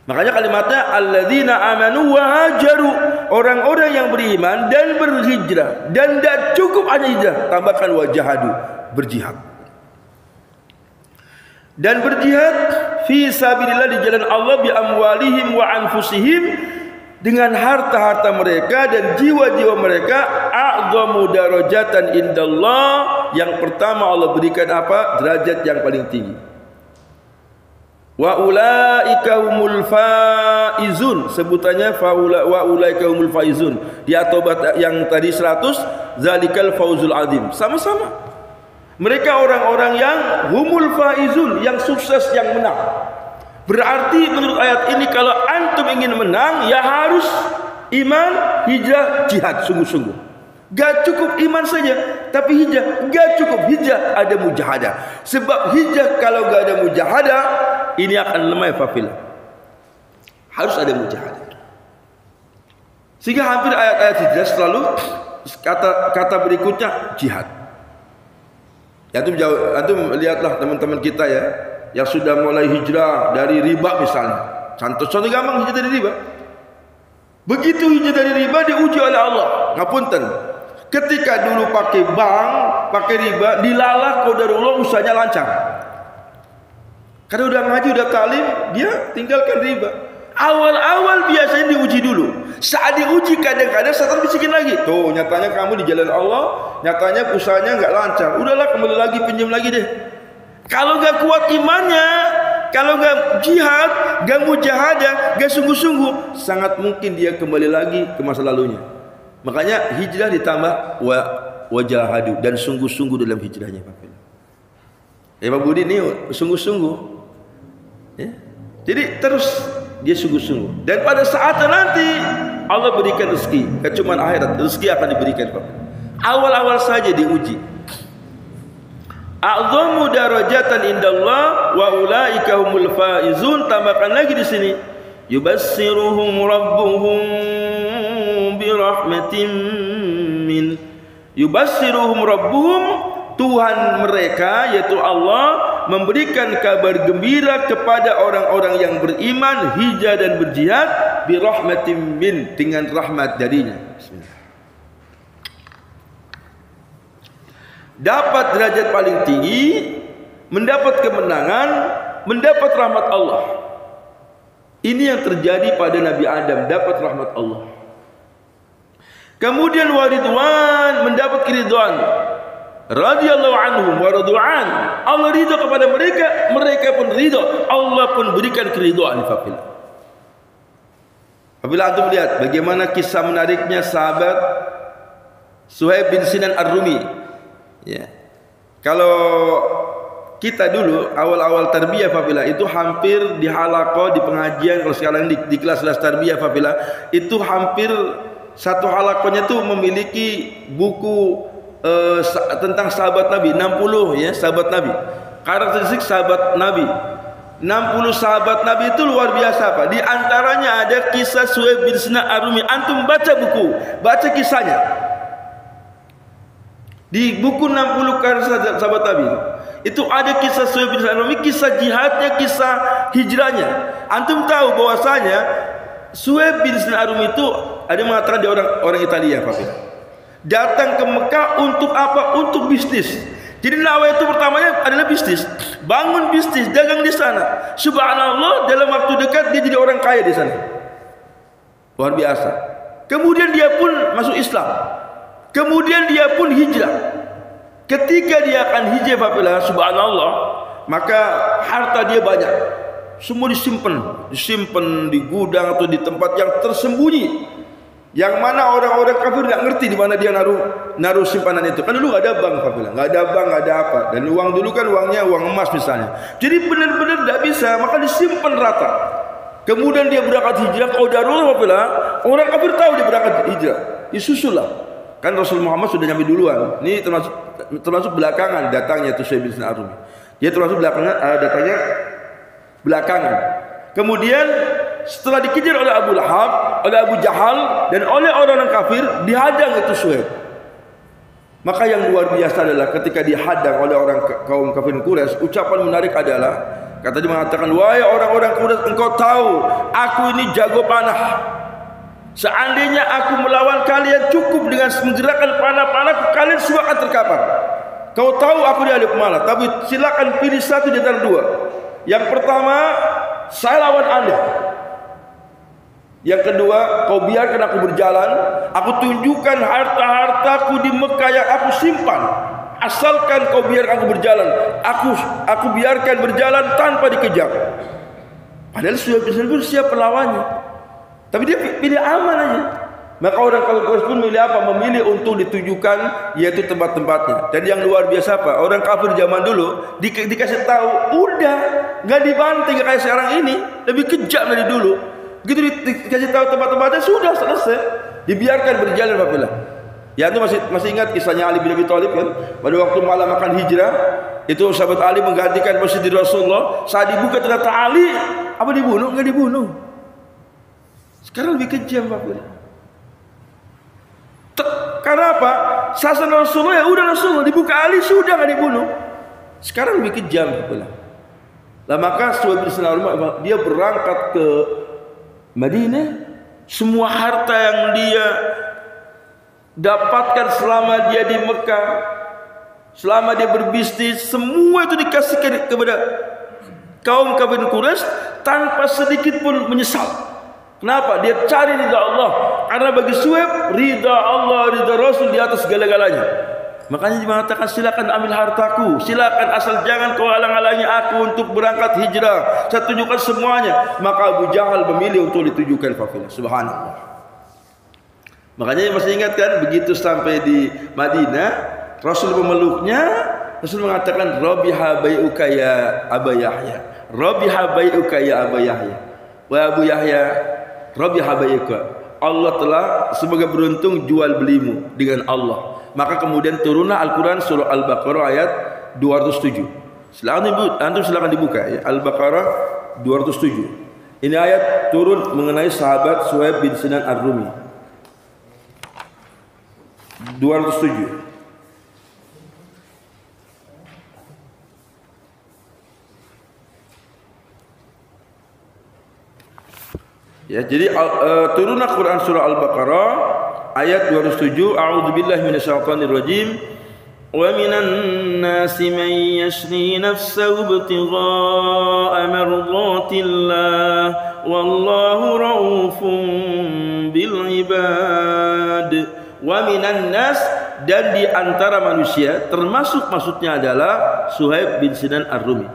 Makanya kalimatnya alladzina amanu wa hajaru, orang-orang yang beriman dan berhijrah, dan tidak cukup hanya hijrah, tambahkan wa jahadu, berjihad. Dan berjihad fi sabilillah, di jalan Allah, bi amwalihim wa anfusihim, dengan harta-harta mereka dan jiwa-jiwa mereka. A'dhamu darajatan indallah, yang pertama Allah berikan apa? Derajat yang paling tinggi. Wa ulaika humul faizun, sebutannya wa ulaika humul faizun. Di At-Taubah yang tadi 100, zalikal fauzul azim. Sama-sama. Mereka orang-orang yang humul faizun, yang sukses, yang menang. Berarti menurut ayat ini kalau antum ingin menang ya harus iman, hijrah, jihad sungguh-sungguh. Gak cukup iman saja, tapi hijrah. Gak cukup hijrah, ada mujahadah. Sebab hijrah kalau gak ada mujahadah, ini akan lemah fafilah. Harus ada mujahadah. Sehingga hampir ayat-ayat hijrah selalu kata berikutnya jihad. Ya, antum lihatlah teman-teman kita ya, yang sudah mulai hijrah dari riba misalnya. Contoh gampang, hijrah dari riba. Begitu hijrah dari riba diuji oleh Allah. Ngapunten. Ketika dulu pakai bank, pakai riba, dilalah qadarullah usahanya lancar. Karena udah ngaji, udah talim, dia tinggalkan riba. Awal-awal biasanya diuji dulu. Saat diuji kadang-kadang setan bisikin lagi. Tuh, nyatanya kamu di jalan Allah, nyatanya usahanya nggak lancar. Udahlah, kembali lagi, pinjam lagi deh. Kalau nggak kuat imannya, kalau nggak jihad, nggak mujahadah, nggak sungguh-sungguh, sangat mungkin dia kembali lagi ke masa lalunya. Makanya hijrah ditambah wajahadu, dan sungguh-sungguh dalam hijrahnya. Ya Pak Budi ini sungguh-sungguh. Ya. Jadi terus dia sungguh-sungguh. Dan pada saatnya nanti Allah berikan rezeki. Cuma akhirat rezeki akan diberikan Pak. Awal-awal saja diuji. A'dhamu darajatan indallah wa ulaika humul faizun. Tambahkan lagi di sini. Yubassiruhum rabbuhum bi rahmatin min. Yubassiruhum rabbuhum, Tuhan mereka yaitu Allah memberikan kabar gembira kepada orang-orang yang beriman, hijrah dan berjihad, bi rahmatin min, dengan rahmat darinya. Bismillah. Dapat derajat paling tinggi, mendapat kemenangan, mendapat rahmat Allah. Ini yang terjadi pada Nabi Adam, dapat rahmat Allah. Kemudian waridwan, mendapat keridhaan. Radhiyallahu anhum wa radu'an. Allah ridha kepada mereka, mereka pun ridha. Allah pun berikan keridhaan faqil. Apabila antum lihat bagaimana kisah menariknya sahabat Suhaib bin Sinan Ar-Rumi. Ya. Kalau kita dulu awal-awal tarbiyah Fafila itu hampir di halaqah, di pengajian, kalau sekarang di kelas-kelas tarbiyah Fafila itu hampir satu halaqahnya tuh memiliki buku tentang sahabat Nabi 60 ya, sahabat Nabi. Karakteristik sahabat Nabi. 60 sahabat Nabi itu luar biasa Pak. Di antaranya ada kisah Suhaib bin Sinan Ar-Rumi. Antum baca buku, baca kisahnya. Di buku 60 karakteristik sahabat Nabi itu ada kisah Suhaib bin Sinan Ar-Rumi, kisah jihadnya, kisah hijrahnya. Antum tahu bahwasanya Suhaib bin Sinan Ar-Rumi itu ada yang mengatakan dia orang Italia Pak. Datang ke Mekah untuk apa? Untuk bisnis. Jadi Nawa itu pertamanya adalah bisnis, bangun bisnis, dagang di sana. Subhanallah, dalam waktu dekat dia jadi orang kaya di sana. Luar biasa. Kemudian dia pun masuk Islam. Kemudian dia pun hijrah. Ketika dia akan hijrah, subhanallah, maka harta dia banyak. Semua disimpan di gudang atau di tempat yang tersembunyi. Yang mana orang-orang kafir tidak ngerti di mana dia naruh simpanan itu. Kan dulu nggak ada bank, nggak ada bank, nggak ada apa. Dan uang dulu kan uangnya uang emas misalnya. Jadi benar-benar tidak bisa, maka disimpan rata. Kemudian dia berangkat hijrah. Kalau darulah, orang kafir tahu dia berangkat hijrah. Disusullah. Kan Rasul Muhammad sudah nyampe duluan. Ini termasuk belakangan datangnya itu Suhaib bin Sinan Ar-Rumi. Dia termasuk datangnya belakangan. Kemudian setelah dikejar oleh Abu Lahab, oleh Abu Jahal, dan oleh orang-orang kafir, dihadang itu Suhaib. Maka yang luar biasa adalah ketika dihadang oleh orang kaum kafir Quraisy, ucapan menarik adalah, kata dia mengatakan, wahai orang-orang Quraisy, engkau tahu aku ini jago panah. Seandainya aku melawan kalian cukup dengan menggerakkan panah-panah, kalian semua akan terkapar. Kau tahu aku dia ahli pemanah, tapi silakan pilih satu di antara dua. Yang pertama, saya lawan Anda. Yang kedua, kau biarkan aku berjalan, aku tunjukkan harta-hartaku di Mekah yang aku simpan. Asalkan kau biarkan aku berjalan, aku biarkan berjalan tanpa dikejar. Padahal sudah siap lawannya, tapi dia pilih aman aja. Maka orang kafir pun memilih apa? Memilih untuk ditujukan yaitu tempat-tempatnya. Dan yang luar biasa apa? Orang kafir zaman dulu dikasih tahu, udah nggak dibanting kayak sekarang ini, lebih kejam dari dulu. Begitu dikasih tahu tempat-tempatnya sudah selesai, dibiarkan berjalan Bapak. Ya itu masih ingat kisahnya Ali bin Abi Thalib kan? Pada waktu malam akan hijrah, itu sahabat Ali menggantikan posisi Rasulullah. Saat dibuka ternyata Ali apa dibunuh? Enggak dibunuh. Sekarang lebih kejam Bapak. Karena apa? Sasaran Rasulullah ya udah Rasulullah, dibuka Ali sudah nggak dibunuh. Sekarang lebih kejam Bapak. Lah maka Suhaib bin Sinan Ar-Rumi dia berangkat ke Madinah, semua harta yang dia dapatkan selama dia di Mekah, selama dia berbisnis, semua itu dikasihkan kepada kaum kafir Quraisy tanpa sedikit pun menyesal. Kenapa? Dia cari ridha Allah. Karena bagi Suhaib, ridha Allah, ridha Rasul di atas segala-galanya. Makanya dia mengatakan, silakan ambil hartaku, silakan, asal jangan kau halang-halangi aku untuk berangkat hijrah. Saya tunjukkan semuanya. Maka Abu Jahal memilih untuk ditujukan Fafilah. Subhanallah. Makanya masih ingat kan, begitu sampai di Madinah, Rasul memeluknya, Rasul mengatakan, Rabiha bai'uka ya Aba Yahya. Rabiha bai'uka ya Aba Yahya. Wa Abu Yahya, Rabiha bai'uka. Allah telah semoga beruntung jual belimu dengan Allah. Maka kemudian turunlah Al-Quran surah Al-Baqarah ayat 207. Silakan dibuka ya. Al-Baqarah 207. Ini ayat turun mengenai sahabat Suhaib bin Sinan Ar-Rumi. 207. Ya, jadi turunlah Quran surah Al-Baqarah ayat 207. A'udzubillahi minasyaitonir rajim. Wa minan nasi man yashri nafsahu ibtigha'a mardatillah wallahu raufun bil ibad. Wa minan nas, dan di antara manusia, termasuk maksudnya adalah Suhaib bin Sinan Ar-Rumi.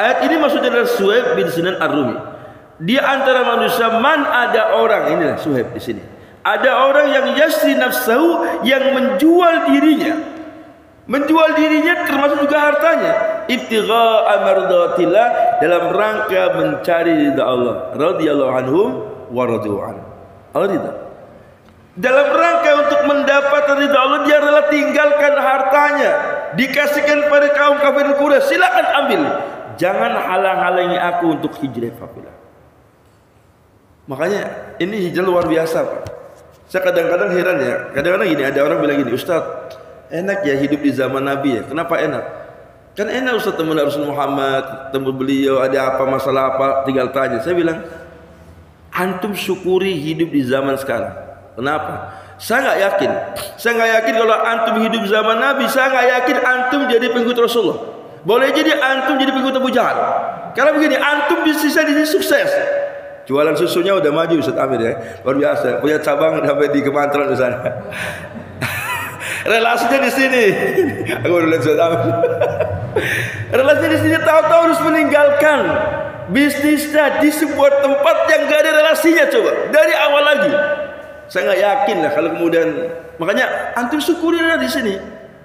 Ayat ini maksudnya adalah Suhaib bin Sinan Ar-Rumi. Di antara manusia man, ada orang, inilah Suhaib di sini. Ada orang yang yasri nafsahu, yang menjual dirinya. Menjual dirinya termasuk juga hartanya. Ibtigha'a mardatillah, dalam rangka mencari ridha Allah. Radhiyallahu anhum wa radu an. Allah ridha. Dalam rangka untuk mendapat ridha Allah, dia rela tinggalkan hartanya, dikasihkan pada kaum kafir Quraisy. Silakan ambil. Jangan halang-halangi aku untuk hijrah kafilah. Makanya ini hijrah luar biasa, Pak. Saya kadang-kadang heran ya. Kadang-kadang gini, ada orang bilang gini, Ustaz, enak ya hidup di zaman Nabi ya. Kenapa enak? Kan enak Ustaz teman Rasul Muhammad, temu beliau, ada apa masalah apa, tinggal tanya. Saya bilang, antum syukuri hidup di zaman sekarang. Kenapa? Saya nggak yakin. Saya nggak yakin kalau antum hidup zaman Nabi. Saya nggak yakin antum jadi pengikut Rasulullah. Boleh jadi antum jadi pengikut Abu Jahal. Karena begini, antum bisa di sini sukses. Jualan susunya udah maju Ustaz Amir ya. Luar biasa. Punya cabang sampai di Kemantran di sana. Relasinya di sini. Aku udah lihat Ustaz Amir. Relasinya di sini, tahu-tahu harus meninggalkan bisnisnya di sebuah tempat yang gak ada relasinya. Coba dari awal lagi. Saya nggak yakin lah kalau kemudian, makanya antum syukuri di sini.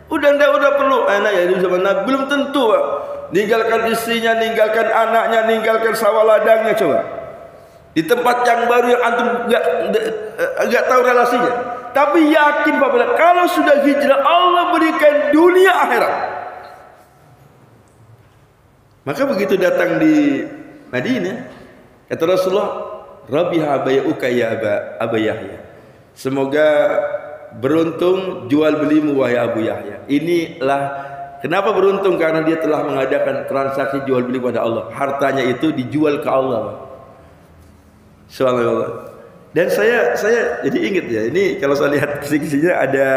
Udah perlu anak ya di zaman Nabi, belum tentu Pak. Ninggalkan istrinya, ninggalkan anaknya, ninggalkan sawah ladangnya, coba. Di tempat yang baru yang antum nggak tahu relasinya. Tapi yakin Pak, kalau sudah hijrah Allah berikan dunia akhirat. Maka begitu datang di Madinah, kata Rasulullah, Rabiha bayuka ya Aba Yahya. Semoga beruntung jual belimu wahai Abu Yahya. Inilah kenapa beruntung, karena dia telah mengadakan transaksi jual beli pada Allah. Hartanya itu dijual ke Allah. Subhanallah. Dan saya jadi ingat ya, ini kalau saya lihat kisi-kisinya ada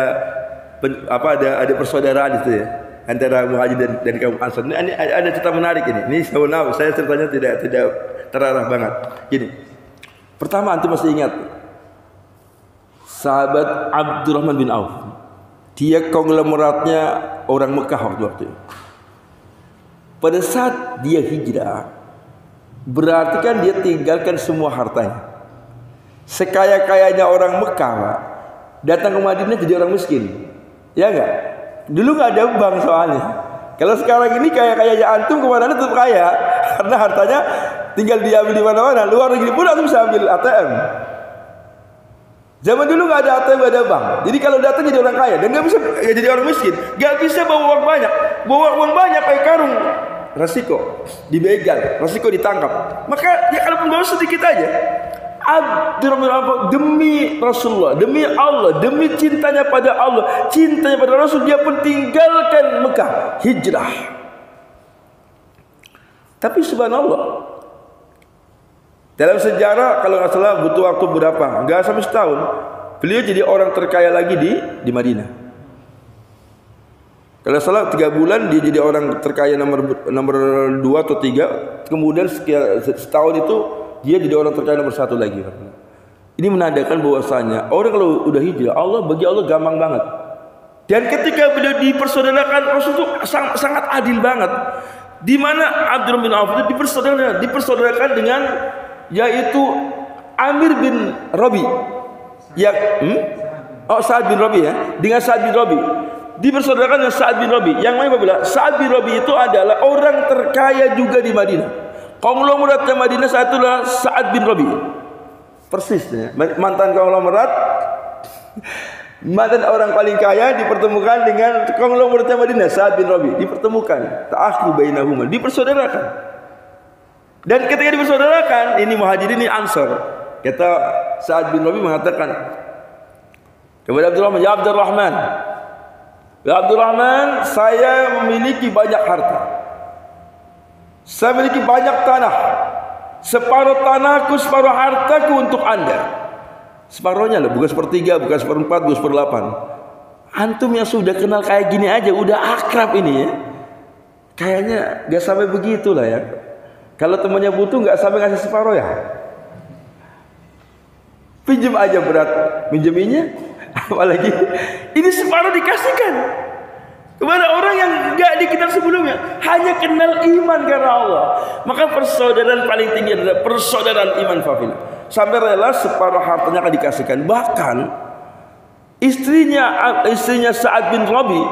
persaudaraan itu ya, antara Muhajir dan kaum Ansar. Ini ada cerita menarik ini. Ini saya ceritanya tidak terarah banget. Gini. Pertama antum masih ingat sahabat Abdurrahman bin Auf. Dia konglomeratnya orang Mekah waktu itu. Pada saat dia hijrah, berarti kan dia tinggalkan semua hartanya. Sekaya-kayanya orang Mekah, Pak, datang ke Madinah jadi orang miskin. Ya enggak? Dulu enggak ada bank soalnya. Kalau sekarang ini kaya-kayanya antum kemana-mana tetap kaya, karena hartanya tinggal diambil di mana-mana. Luar negeri pun antum bisa ambil ATM. Zaman dulu nggak ada ATM, nggak ada bank. Jadi kalau datang jadi orang kaya dan nggak bisa jadi orang miskin, nggak bisa bawa uang banyak. Bawa uang banyak kayak karung, resiko dibegal, resiko ditangkap. Maka ya kalaupun bawa sedikit aja. Abdurrahman demi Rasulullah, demi Allah, demi cintanya pada Allah, cintanya pada Rasul, dia pun tinggalkan Mekah, hijrah. Tapi subhanallah, dalam sejarah kalau nggak salah butuh waktu berapa? Nggak sampai setahun, beliau jadi orang terkaya lagi di Madinah. Kalau salah 3 bulan dia jadi orang terkaya nomor 2 atau 3. Kemudian setahun itu dia jadi orang terkaya nomor 1 lagi. Ini menandakan bahwasanya orang kalau udah hijrah, Allah bagi Allah gampang banget. Dan ketika beliau dipersaudarakan, Rasul itu sangat adil banget. Di mana Abdurrahman bin Auf itu dipersaudarakan dengan yaitu Amir bin Rabi. Sa'ad bin Rabi ya, dengan Sa'ad bin Rabi. Dipersaudarakan dengan Sa'ad bin Rabi. Yang mana bila Sa'ad bin Rabi itu adalah orang terkaya juga di Madinah. Konglomeratnya Madinah saat itulah Sa'ad bin Rabi. Persisnya mantan konglomerat, mantan orang paling kaya dipertemukan dengan konglomeratnya Madinah, Sa'ad bin Rabi dipertemukan. Ta'akhu bainahuma, dipersaudarakan. Dan ketika dipersaudarakan, ini Muhajirin, ini Ansar. Kata Sa'ad bin Rabi mengatakan kepada Abdurrahman, ya Abdurrahman, ya Abdurrahman, saya memiliki banyak harta. Saya memiliki banyak tanah. Separuh tanahku, separuh hartaku untuk anda. Separuhnya lah, bukan 1/3, bukan 1/4, bukan 1/8. Antum yang sudah kenal kayak gini aja udah akrab ini ya. Kayaknya gak sampai begitulah ya. Kalau temannya butuh nggak sampai ngasih separuh ya. Pinjam aja berat pinjaminya, apalagi ini separuh dikasihkan kepada orang yang nggak dikenal sebelumnya, hanya kenal iman karena Allah. Maka persaudaraan paling tinggi adalah persaudaraan iman fafil. Sampai rela separuh hartanya akan dikasihkan. Bahkan istrinya Sa'ad bin Rabi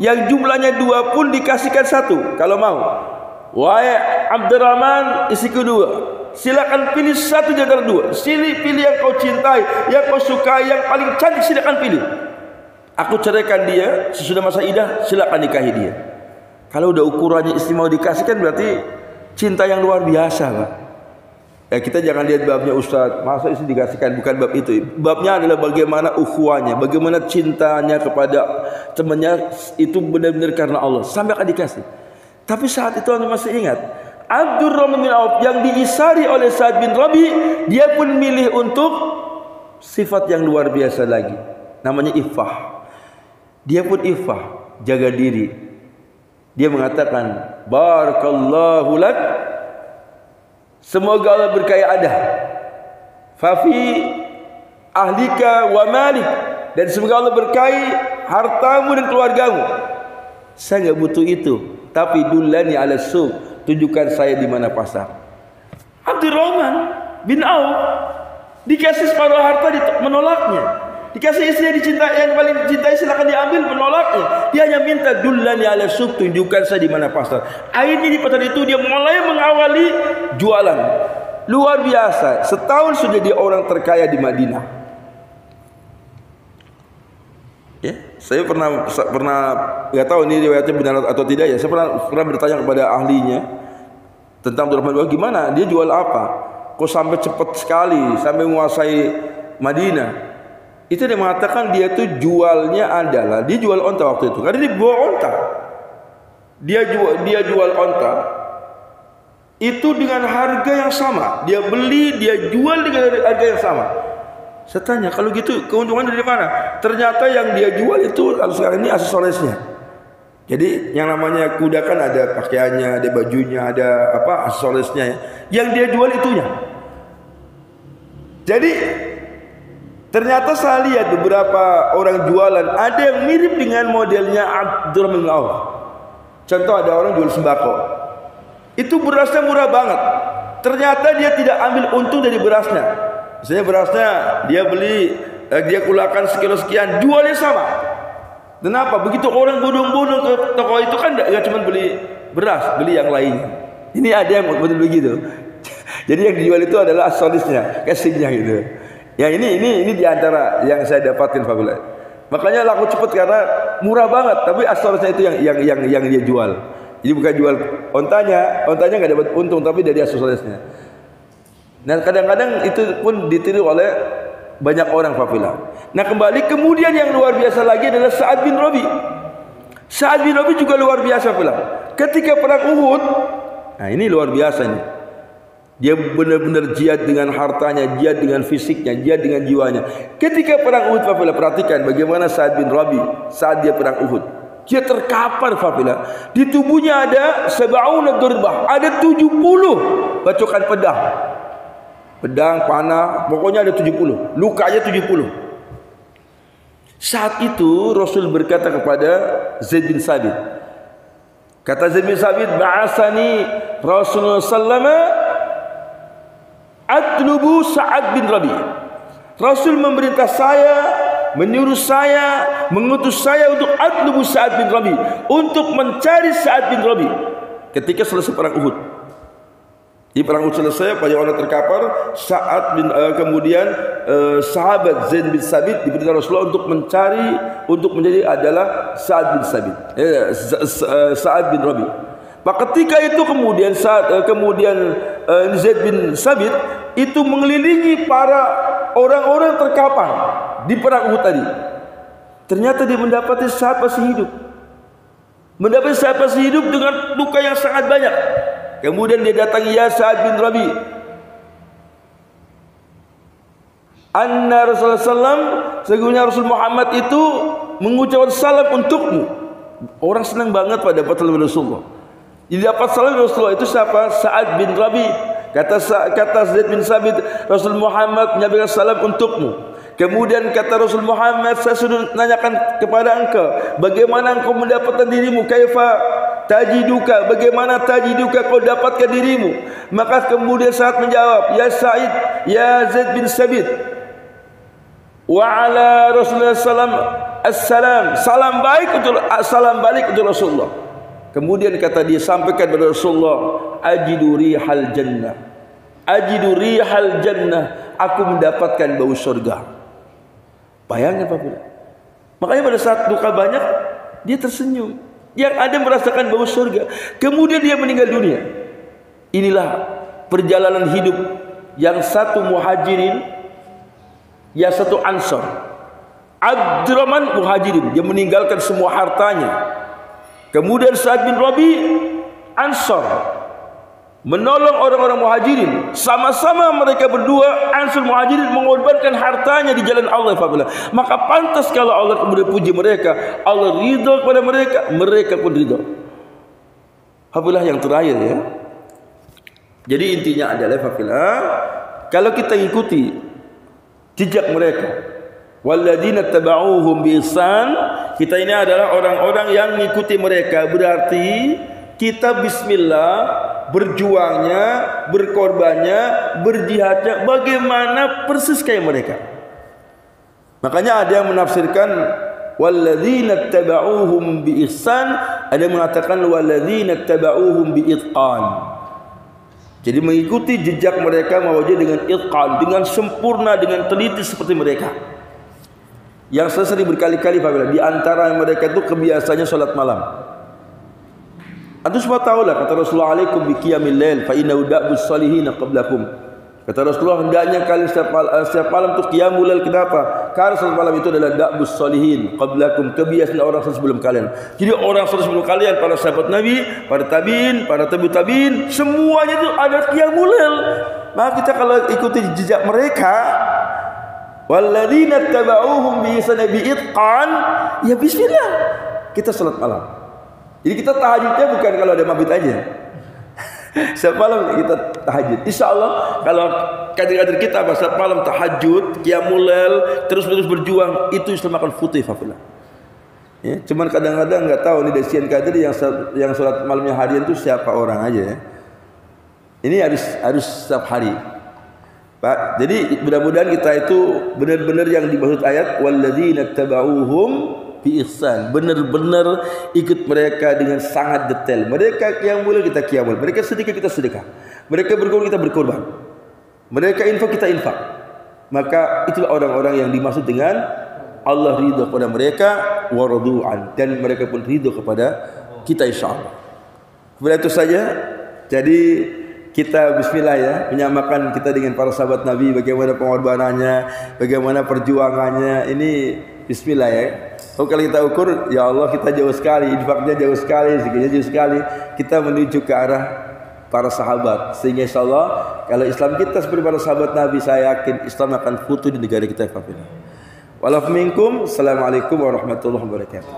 yang jumlahnya 2 pun dikasihkan 1 kalau mau. Wahai Abdurrahman, istri kedua, silakan pilih 1 di antara 2. Pilih yang kau cintai, yang kau sukai, yang paling cantik, silakan pilih. Aku ceraikan dia, sesudah masa idah silakan nikahi dia. Kalau udah ukurannya istri mau dikasihkan berarti cinta yang luar biasa, Pak. Ya, kita jangan lihat babnya Ustaz, masa istri dikasihkan, bukan bab itu. Babnya adalah bagaimana ukhuwahnya, bagaimana cintanya kepada temannya itu benar-benar karena Allah sampai akan dikasih. Tapi saat itu Anda masih ingat Abdurrahman bin Auf yang diisari oleh Sa'ad bin Rabi, dia pun milih untuk sifat yang luar biasa lagi, namanya iffah. Dia pun iffah, jaga diri. Dia mengatakan, barakallahu lak, semoga Allah berkahi Anda, fafi ahlika wa malik, dan semoga Allah berkahi hartamu dan keluargamu. Saya enggak butuh itu, tapi dullani ala suq, tunjukkan saya di mana pasar. Abdurrahman bin Auf dikasih separuh harta, menolaknya. Dikasih istri yang dicintai, yang paling dicintai, silakan diambil, menolaknya. Dia hanya minta dullani ala suq, tunjukkan saya di mana pasar. Akhirnya di pasar itu dia mulai mengawali jualan. Luar biasa. Setahun sudah dia orang terkaya di Madinah. Ya, saya pernah nggak tahu ini riwayatnya benar atau tidak ya. Saya pernah bertanya kepada ahlinya tentang Abdurrahman, gimana dia jual apa? Kok sampai cepat sekali, sampai menguasai Madinah? Itu dia mengatakan dia tuh jualnya adalah, dia jual onta waktu itu, karena dia bawa onta. Dia jual onta itu dengan harga yang sama. Dia beli, dia jual dengan harga yang sama. Saya tanya, kalau gitu keuntungan dari mana? Ternyata yang dia jual itu sekarang ini aksesorisnya. Jadi yang namanya kuda kan ada pakaiannya, ada bajunya, ada apa aksesorisnya ya. Yang dia jual itunya. Jadi ternyata saya lihat beberapa orang jualan ada yang mirip dengan modelnya Abdurrahman bin Auf. Contoh, ada orang jual sembako. Itu berasnya murah banget. Ternyata dia tidak ambil untung dari berasnya. Misalnya berasnya dia beli, dia kulakan sekilo sekian, jualnya sama. Kenapa? Begitu orang bodong-bodong ke toko itu kan enggak cuma beli beras, beli yang lain. Ini ada yang betul begitu. Jadi yang dijual itu adalah aksesorisnya, casingnya gitu. Ya ini diantara yang saya dapatkan Fabila. Makanya laku cepat karena murah banget, tapi aksesorisnya itu yang dia jual. Jadi bukan jual ontanya nggak dapat untung, tapi dari aksesorisnya. Dan kadang-kadang itu pun ditiru oleh banyak orang Fabila. Nah kembali, kemudian yang luar biasa lagi adalah Sa'ad bin Rabi. Sa'ad bin Rabi juga luar biasa Fabila. Ketika perang Uhud, nah ini luar biasa nih. Dia benar-benar jihad dengan hartanya, jihad dengan fisiknya, jihad dengan jiwanya. Ketika perang Uhud, Fafila, perhatikan bagaimana Sa'ad bin Rabi saat dia perang Uhud. Dia terkapar Fafila. Di tubuhnya ada 70 durbah, ada 70 bacokan pedang. Pedang, panah, pokoknya ada 70. Lukanya 70. Saat itu Rasul berkata kepada Zaid bin Sabit. Kata Zaid bin Sabit, "Ba'asani Rasulullah sallallahu atlubu Sa'ad bin Rabi." Rasul memerintah saya, menyuruh saya, mengutus saya untuk atlubu Sa'ad bin Rabi, untuk mencari Sa'ad bin Rabi ketika selesai perang Uhud. Di perang Uhud selesai, banyak orang terkapar. Sa'ad bin kemudian sahabat Zaid bin Sabit diperintah Rasulullah untuk mencari, untuk menjadi adalah Sa'ad bin Sabit, Sa'ad bin Rabi. Maka ketika itu kemudian Zaid bin Sabit itu mengelilingi para orang-orang terkapar di perang Uhud tadi. Ternyata dia mendapati Sa'ad masih hidup. Mendapati Sa'ad masih hidup dengan luka yang sangat banyak. Kemudian dia datangi, "Ya Sa'ad bin Rabi, anna Rasulullah SAW, sesungguhnya Rasul Muhammad itu mengucapkan salam untukmu." Orang senang banget pada dapat salam Rasulullah. Jadi dapat salam Rasulullah itu siapa? Sa'ad bin Rabi. Kata Zaid bin Sabit, Rasul Muhammad menyampaikan salam untukmu. Kemudian kata Rasul Muhammad, "Saya sudah menanyakan kepada engkau, bagaimana engkau mendapatkan dirimu? Kaifa tajiduka? Bagaimana tajiduka kau dapatkan dirimu?" Maka kemudian saat menjawab, "Ya Sa'id, ya Zaid bin Sabit, wa ala Rasulullah sallam assalam, salam balik untuk Rasulullah. Kemudian kata dia, sampaikan kepada Rasulullah, ajidu rihal jannah, ajidu rihal jannah, aku mendapatkan bau surga. Bayangkan Pak. Makanya pada saat duka banyak dia tersenyum, yang ada merasakan bau surga. Kemudian dia meninggal dunia. Inilah perjalanan hidup yang satu muhajirin, yang satu ansor. Abdurrahman muhajirin, dia meninggalkan semua hartanya. Kemudian Sa'ad bin Rabi ansor, menolong orang-orang muhajirin. Sama-sama mereka berdua ansor muhajirin mengorbankan hartanya di jalan Allah. Maka pantas kalau Allah kemudian puji mereka, Allah ridho kepada mereka, mereka pun ridho. Alhamdulillah yang terakhir ya. Jadi intinya adalah kalau kita ikuti jejak mereka, walladzina tabauhum bi ihsan, kita ini adalah orang-orang yang mengikuti mereka. Berarti kita bismillah berjuangnya, berkorbannya, berjihadnya bagaimana persis kayak mereka. Makanya ada yang menafsirkan walladzina tabauhum bi ihsan, ada yang mengatakan walladzina tabauhum bi itqan. Jadi mengikuti jejak mereka mawajah dengan itqan, dengan sempurna, dengan teliti seperti mereka. Yang saya sering berkali-kali Pak, di antara mereka itu kebiasaannya salat malam. Antum semua tahu lah kata Rasulullah, alaikum bi qiyamil lail fa innahu da'bus salihin qablakum. Kata Rasulullah, hendaknya kalian setiap malam itu qiyamul lail. Kenapa? Karena salat malam itu adalah da'bus salihin qablakum, kebiasaan orang sebelum kalian. Jadi orang sebelum kalian, para sahabat Nabi, para tabi'in, para tabi'ut tabi'in, semuanya itu ada qiyamul lail. Maka kita kalau ikuti jejak mereka, walladzina tabauhum bi ihsan bi itqan, ya bismillah kita salat malam. Jadi kita tahajudnya bukan kalau ada mabit aja. Setiap malam kita tahajud. Insyaallah kalau kader-kader kita setiap malam tahajud, qiyamul lail, terus-menerus berjuang, itu Islam akan putih Fafillah. Ya, cuman kadang-kadang enggak tahu nih desian kader yang salat malamnya harian itu siapa orang aja ya. Ini harus setiap hari. Pak, jadi mudah-mudahan kita itu benar-benar yang dimaksud ayat walladzina tabauhum bi ihsan, benar-benar ikut mereka dengan sangat detail. Mereka qiyamul kita qiyamul, mereka sedekah kita sedekah, mereka berkorban kita berkorban, mereka infak kita infak. Maka itulah orang-orang yang dimaksud dengan Allah ridha kepada mereka wa radu'an, dan mereka pun ridha kepada kita insyaallah. Kepada itu saja. Jadi kita bismillah ya, menyamakan kita dengan para sahabat Nabi, bagaimana pengorbanannya, bagaimana perjuangannya. Ini bismillah ya. Kalau kita ukur, ya Allah kita jauh sekali, infaknya jauh sekali, zikirnya jauh sekali. Kita menuju ke arah para sahabat. Sehingga insyaallah kalau Islam kita seperti para sahabat Nabi, saya yakin Islam akan futuh di negara kita. Walafu minkum. Assalamualaikum warahmatullahi wabarakatuh.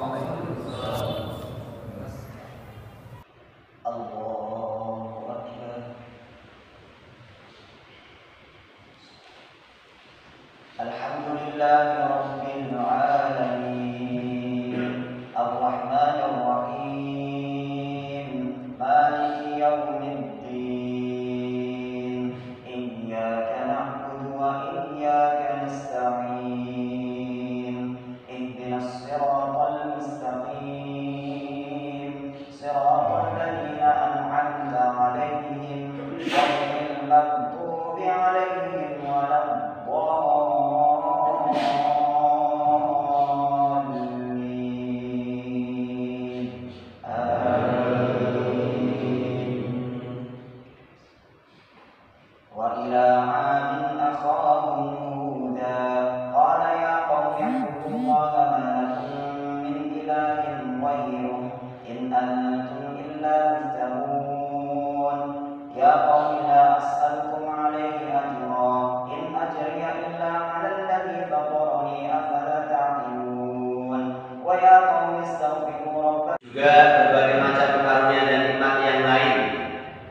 Juga berbagai macam karunia dan nikmat yang lain,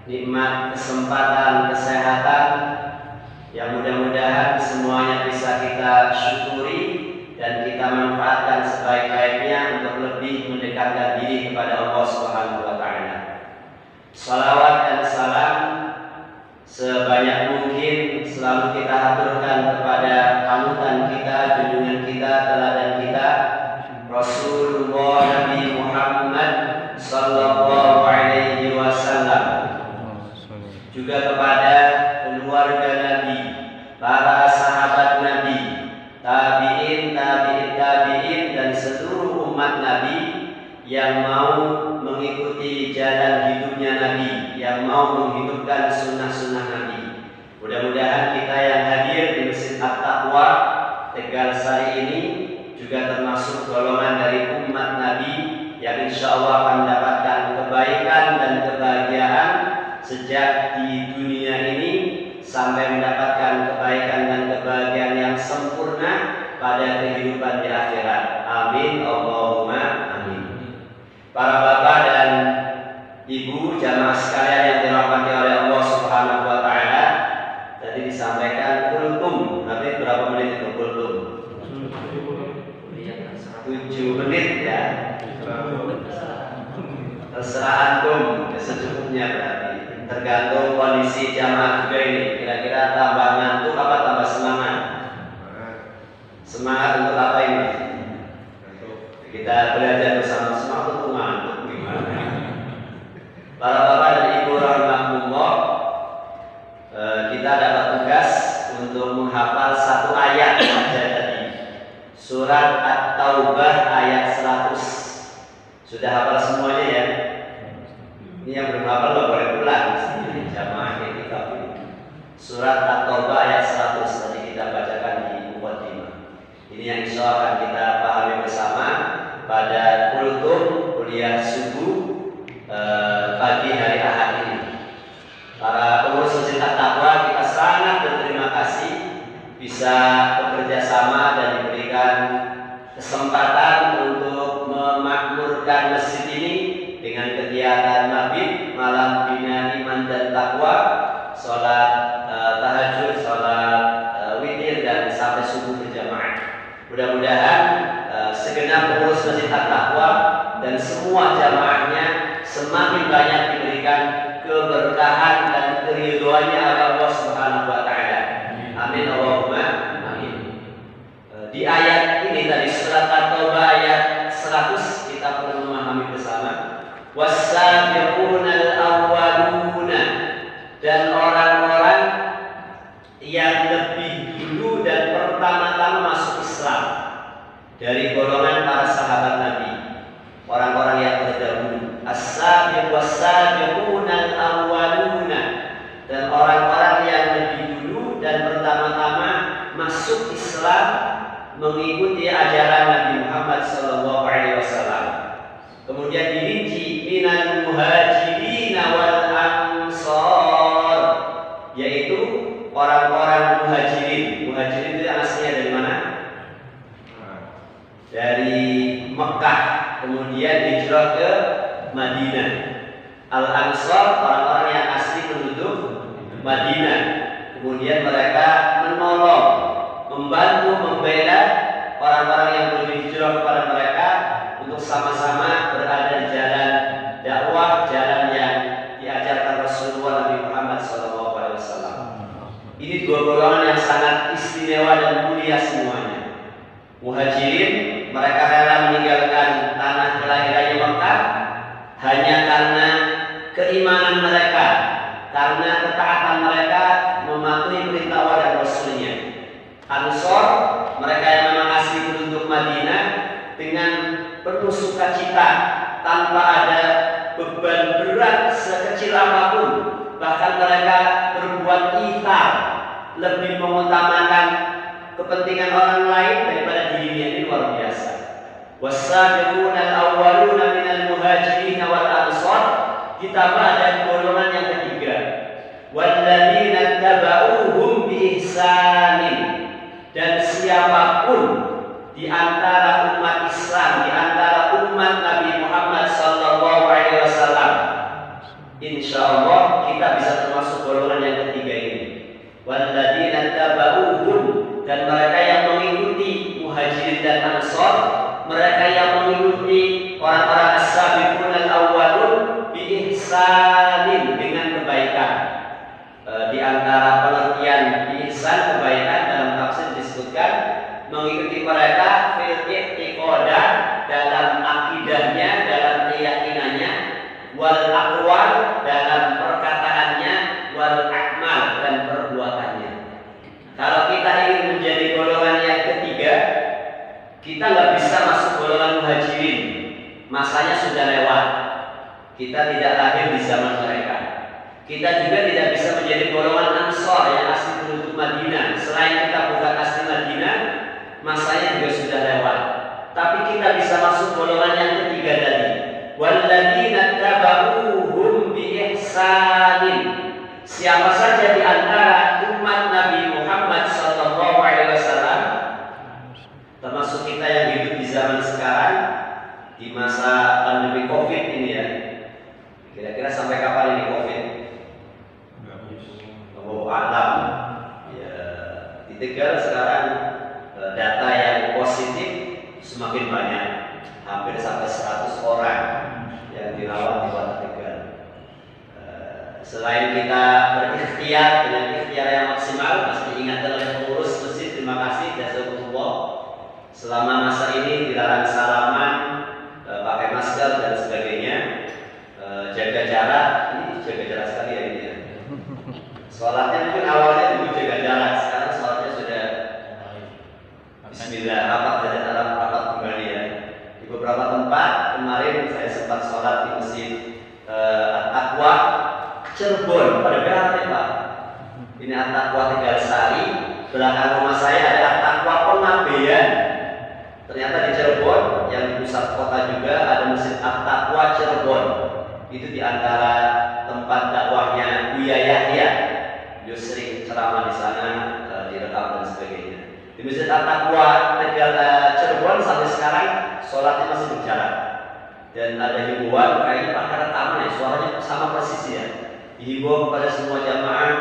nikmat kesempatan, kesehatan, yang mudah-mudahan semuanya bisa kita syukuri dan kita manfaatkan sebaik-baiknya untuk lebih mendekatkan diri kepada Allah Subhanahu wa taala. Salawat dan salam sebanyak mungkin selalu kita haturkan kepada panutan kita, yang mau mengikuti jalan hidupnya Nabi, yang mau menghidupkan sunnah-sunnah Nabi. Mudah-mudahan kita yang hadir di Masjid At-Taqwa Tegal Sari ini juga termasuk golongan dari umat Nabi yang insya Allah akan mendapatkan kebaikan dan kebahagiaan sejak di dunia ini sampai mendapatkan kebaikan dan kebahagiaan yang sempurna pada kehidupan di akhirat. Amin Allahumma amin. Para bapak dan ibu jamaah sekalian yang dirahmati oleh Allah Subhanahu wa taala, tadi disampaikan kultum. Nanti berapa menit itu kultum? 7 menit ya. Terserah antum, secukupnya berarti. Tergantung kondisi jamaah juga ini. Kira-kira tambah ngantuk apa tambah semangat? Semangat untuk apa ini? Kita belajar bersama semangat untuk ngantuk gimana? Para bapak dan ibu rahimahumullah, kita dapat tugas untuk menghafal satu ayat saja tadi. Surat At-Taubah ayat 100. Sudah hafal semuanya ya? Ini yang belum hafal lo boleh pulang. Jamaah kita Surat At-Taubah ayat 100 tadi kita bacakan di Muqaddimah. Ini yang insya Allah akan kita pahami bersama pada kuliah subuh pagi hari Ahad ini. Para pengurus Masjid At-Taqwa, kita sangat berterima kasih bisa bekerja sama dan diberikan kesempatan untuk memakmurkan masjid ini dengan kegiatan mabit, malam bina iman dan takwa, sholat tahajud, sholat witir dan sampai subuh berjamaah. Mudah-mudahan segenap pengurus Masjid At-Taqwa dan semua jamaahnya semakin banyak diberikan keberkahan dan keridhoannya oleh Allah Subhanahu wa taala. Amin Allahumma amin. Di ayat ini tadi surat At-Taubah ayat 100 kita perlu memahami bersama. Was-sabiqunal awwaluna, dan orang-orang yang lebih dulu dan pertama-tama masuk Islam dari golongan para sahabat Nabi, orang-orang yang terdahulu. As-sabiq was-sabiqunal awwaluna, dan orang-orang yang lebih dulu dan pertama-tama masuk Islam mengikuti ajaran Nabi Muhammad SAW. Kemudian dirinci minal muhajirin wal ansor, yaitu orang-orang muhajirin. Muhajirin itu aslinya dari mana? Dari Mekah, kemudian hijrah ke Madinah. Al-Ansor, orang-orang yang asli penduduk Madinah. Kemudian mereka menolong, membantu, membela orang-orang yang berhijrah kepada mereka untuk sama-sama berada di jalan dakwah, jalan yang diajarkan Rasulullah Nabi Muhammad SAW. Ini dua golongan yang sangat istimewa dan mulia semuanya. Muhajirin, mereka rela meninggalkan tanah kelahirannya Mekah hanya karena keimanan mereka, karena ketaatan mereka mematuhi perintah Allah dan Rasulnya. Ansor, mereka yang memang asli penduduk Madinah, dengan penuh sukacita tanpa ada beban berat sekecil apapun, bahkan mereka berbuat ithar, lebih mengutamakan kepentingan orang lain daripada dirinya. Ini luar biasa. Was-sabiqunal awwaluna minal muhajirin wal ansor, ditambah ada golongan yang ketiga, walladzina tabauhum bi ihsanin, dan siapapun di antara umat Islam, di antara umat Nabi Muhammad SAW, insya Allah kita bisa termasuk golongan yang ketiga ini. Walladzina tabauhum, dan mereka yang mengikuti muhajirin dan ansor, mereka yang mengikuti orang-orang as-sabiqunal awwalun bi ihsanin, dengan kebaikan. Di antara pengertian bi ihsan, kebaikan, dalam tafsir disebutkan mengikuti mereka fil i'tiqadah, dalam akidahnya, dalam keyakinannya, wal aqwal, dalam perkataannya, wal a'mal, dan perbuatannya. Kalau kita ingin menjadi golongan yang ketiga, kita nggak bisa masuk golongan muhajirin. Masa masanya sudah lewat. Kita tidak lahir di zaman mereka. Kita juga tidak bisa menjadi golongan Ansor yang asli penduduk Madinah. Selain kita bukan asli Madinah, masanya juga sudah lewat. Tapi kita bisa masuk golongan yang ketiga tadi. Walladzina tabauhum bi ihsanin. Siapa saja di antara umat Nabi Muhammad SAW, termasuk kita yang hidup di zaman sekarang, di masa pandemi COVID ini ya. Kira-kira sampai kapan ini COVID? Oh, alam. Ya, di Tegal sekarang data yang positif semakin banyak, hampir sampai 100 orang yang dirawat di Kota Tegal. Selain kita berikhtiar dengan ikhtiar yang maksimal, pasti diingatkan oleh pengurus masjid, terima kasih jazakumullah. Selama masa ini dilarang salaman, pakai masker dan sebagainya, jaga jarak. Ini jaga jarak sekali ya ini ya. Sholatnya mungkin awalnya dulu jaga jarak, sekarang sholatnya sudah Bismillah, rapat kembali ya. Di beberapa tempat kemarin saya sempat sholat di masjid At-Taqwa Cirebon, pada berapa Pak? Ini At-Taqwa Tegalsari, belakang rumah saya ada At-Taqwa Pengabean. Ternyata di Cirebon yang di pusat kota juga ada masjid At-Taqwa Cirebon. Itu di antara tempat dakwahnya Buya Yahya. Dia sering ceramah di sana, direkam dan sebagainya. Di masjid At-Taqwa Tegal Cirebon sampai sekarang sholatnya masih berjalan. Dan ada himbauan, kayaknya pakai rekaman ya, suaranya sama persis ya. Dihimbau kepada semua jamaah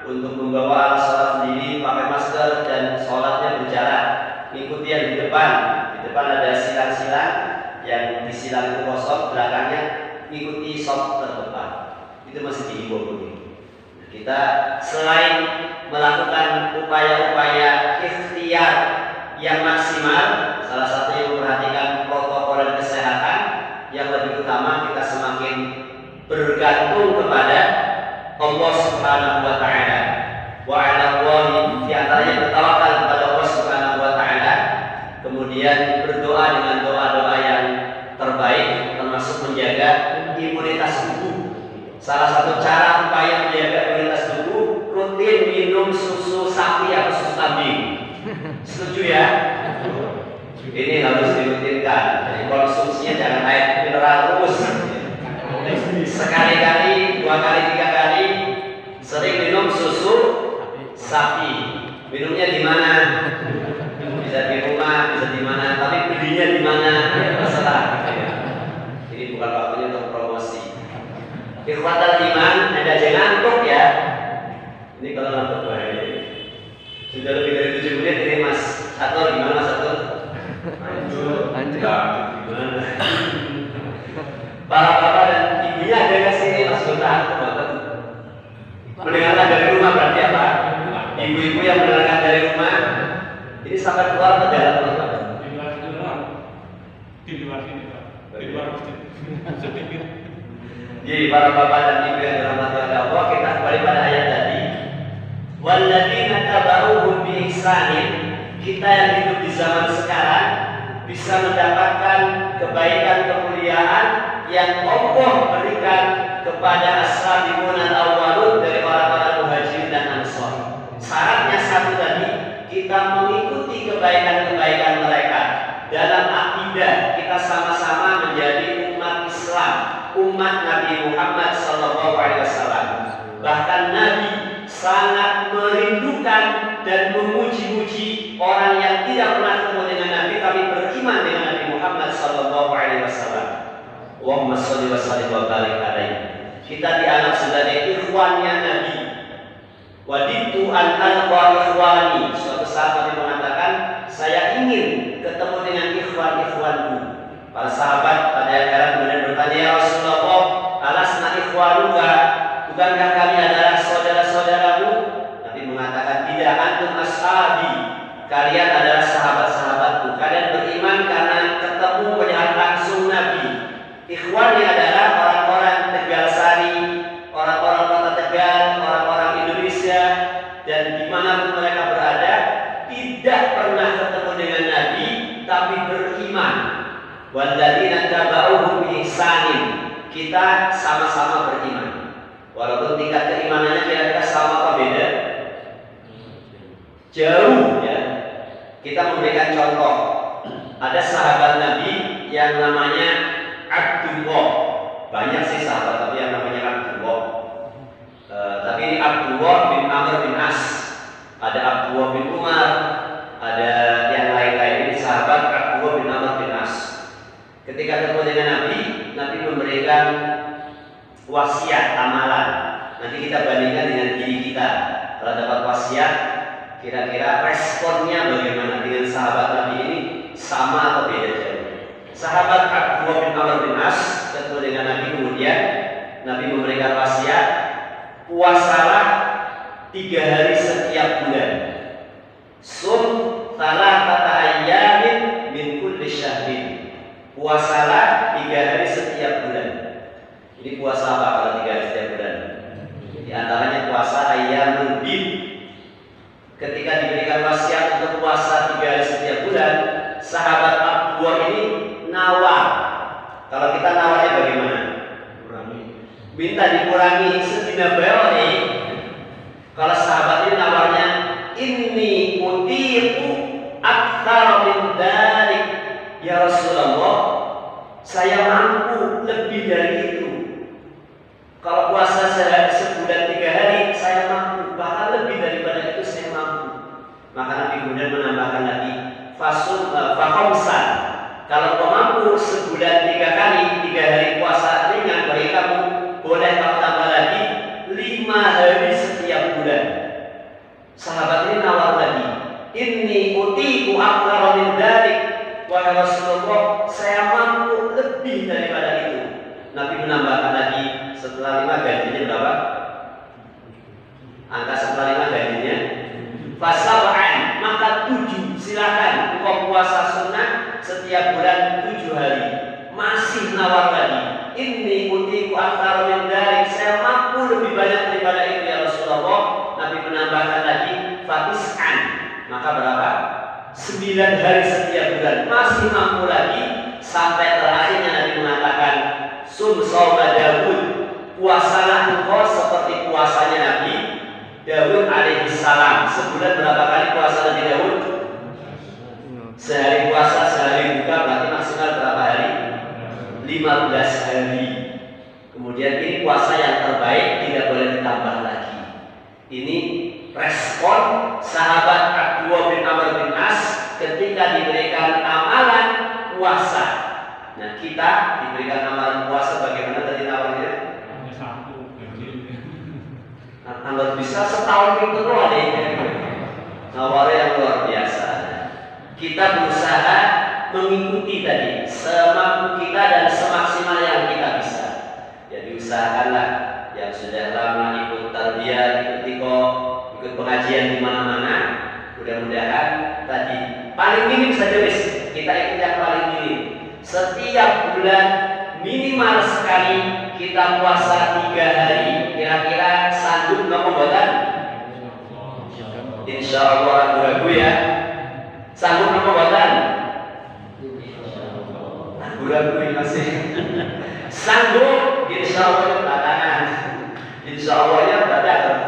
untuk membawa alat sholat sendiri, pakai masker dan sholatnya berjarak. Ikuti yang di depan. Di depan ada silang-silang, yang di silang itu kosong, belakangnya ikuti shop terdepan. Itu masih dihimbau begini. Nah, kita selain melakukan upaya-upaya ikhtiar yang maksimal, salah satunya memperhatikan protokol kesehatan, yang lebih utama kita semakin bergantung kepada Allah Subhanahu wa taala. Wa 'ala Allahi, di antaranya bertawakal kepada Allah Subhanahu wa taala, kemudian berdoa dengan doa-doa yang terbaik, termasuk menjaga imunitas tubuh. Salah satu cara upaya menjaga imunitas tubuh, rutin minum susu sapi atau susu kambing. Setuju ya? Ini harus dirutinkan. Jadi konsumsinya jangan air mineral terus. Sekali-kali, 2 kali, 3 kali, sering minum susu sapi. Minumnya di mana? Bisa di rumah, bisa di mana, tapi belinya di mana? Masalah. Ini bukan waktunya untuk promosi. Ikhwatal iman, Anda jangan ngantuk ya. Ini kalau ngantuk bahaya. Sudah lebih dari 7 menit ini Mas Atul, gimana Mas Atul? Lanjut. Gimana? Para bapak dan ibunya ada nggak sini Mas Gunta? Mendengarkan dari rumah berarti apa? Ibu-ibu yang mendengarkan dari rumah ini sampai keluar ke dalam rumah. Di luar sini Pak. Di luar masjid. Sedikit. Jadi para bapak dan ibu yang dirahmati oleh Allah, kita kembali pada ayat tadi. Walladzina tabauhum bi ihsanin. Kita yang hidup di zaman sekarang bisa mendapatkan kebaikan kemuliaan yang Allah berikan kepada as-sabiqun al-awwalun dari orang-orang muhajirin dan ansor. Syaratnya satu tadi, kita mengikuti kebaikan-kebaikan mereka dalam akidah. Kita sama-sama menjadi umat Islam, umat Nabi Muhammad SAW. Bahkan Nabi sangat merindukan dan memuji-muji orang yang tidak pernah ketemu dengan Nabi tapi beriman dengan Nabi Muhammad SAW. Allahumma sholli wa sallim wa barik alaihi. Kita dianggap sebagai ikhwannya Nabi. Waditu an alqa ikhwani. Suatu saat Nabi mengatakan, saya ingin ketemu dengan ikhwan-ikhwanku. Para sahabat pada akhirnya kemudian bertanya, ya Rasulullah, alasna ikhwanuka? Bukankah kami adalah saudara-saudaramu? Nabi mengatakan, tidak, antum ashabi. Kalian adalah sahabat-sahabatku. Kalian beriman karena ketemu melihat langsung Nabi. Ikhwannya adalah orang-orang Tegalsari, orang-orang Kota Tegal, orang-orang Indonesia, dan dimanapun mereka berada, tidak pernah ketemu dengan Nabi, tapi beriman. Walladzina tabauhum bi kita sama-sama beriman. Walaupun tingkat keimanannya kira-kira sama apa beda? Jauh ya. Kita memberikan contoh. Ada sahabat Nabi yang namanya Abdullah. Banyak sih sahabat tapi yang namanya Abdullah. Tapi ini Abdullah bin Amr bin As. Ada Abdullah bin Umar. Ada yang lain-lain. Ini sahabat Abdullah bin Amr bin As. Ketika ketemu dengan Nabi, Nabi memberikan wasiat amalan. Nanti kita bandingkan dengan diri kita. Kalau dapat wasiat, kira-kira responnya bagaimana dengan sahabat Nabi ini, sama atau beda jauh? Sahabat Abdullah bin Amr bin As ketemu dengan Nabi, kemudian Nabi memberikan wasiat, puasalah 3 hari setiap bulan. Sum thalathata ayyamin min kulli syahrin. Puasalah 3 hari setiap bulan. Ini puasa apa kalau 3 hari setiap bulan? Di antaranya puasa ayyamul bid. Ketika diberikan wasiat untuk puasa 3 hari setiap bulan, sahabat Abdullah ini nawar. Kalau kita nawarnya bagaimana? Minta dikurangi sedina bae. Kalau sahabat ini nawarnya, inni utiqu aktsar min dzalik. Ya Rasulullah, saya mampu lebih dari itu. Kalau puasa sebulan 3 hari, saya mampu. Bahkan lebih daripada itu saya mampu. Maka Nabi kemudian menambahkan lagi, fakhamsan. Kalau kau mampu sebulan 3 kali, 3 hari puasa ringan bagi kamu, boleh kau tambah lagi 5 hari setiap bulan. Sahabat ini nawar lagi, inni utiqu aktsara min dzalik. Wahai Rasulullah, saya mampu lebih daripada itu. Nabi menambahkan lagi, setelah 5 gajinya berapa? Angka setelah 5 gajinya fasab'an, maka 7. Silakan engkau puasa sunnah setiap bulan 7 hari. Masih nawar lagi, inni utiqu aktsara min dzalik. Saya mampu lebih banyak daripada itu ya Rasulullah. Nabi menambahkan lagi fatis'an, maka berapa? 9 hari setiap bulan. Masih mampu lagi. Sampai terakhirnya Nabi mengatakan, sum shauma Daud, puasalah engkau seperti puasanya Nabi Daud alaihi salam. Sebulan berapa kali puasa Nabi Daud? Sehari puasa, sehari buka, berarti maksimal berapa hari? 15 hari. Kemudian ini puasa yang terbaik, tidak boleh ditambah lagi. Ini respon sahabat Abdullah bin Amr bin As ketika diberikan amalan puasa. Nah, kita diberikan amalan puasa bagaimana tadi nawarnya? Kalau bisa setahun itu doang deh. Nawarnya yang luar biasa. Kita berusaha mengikuti tadi semampu kita dan semaksimal yang kita bisa. Jadi usahakanlah yang sudah lama ikut tarbiyah, ikut tiko, ikut pengajian di mana-mana. Mudah-mudahan tadi paling minim saja wis, kita ikut yang paling minim. Setiap bulan minimal sekali kita puasa 3 hari. Kira-kira sanggup nggak pembuatan? Insya Allah ragu-ragu ya. Sanggup nggak pembuatan? Ragu-ragu masih. Sanggup, insya Allah belakangan. Insya Allah ya berarti agar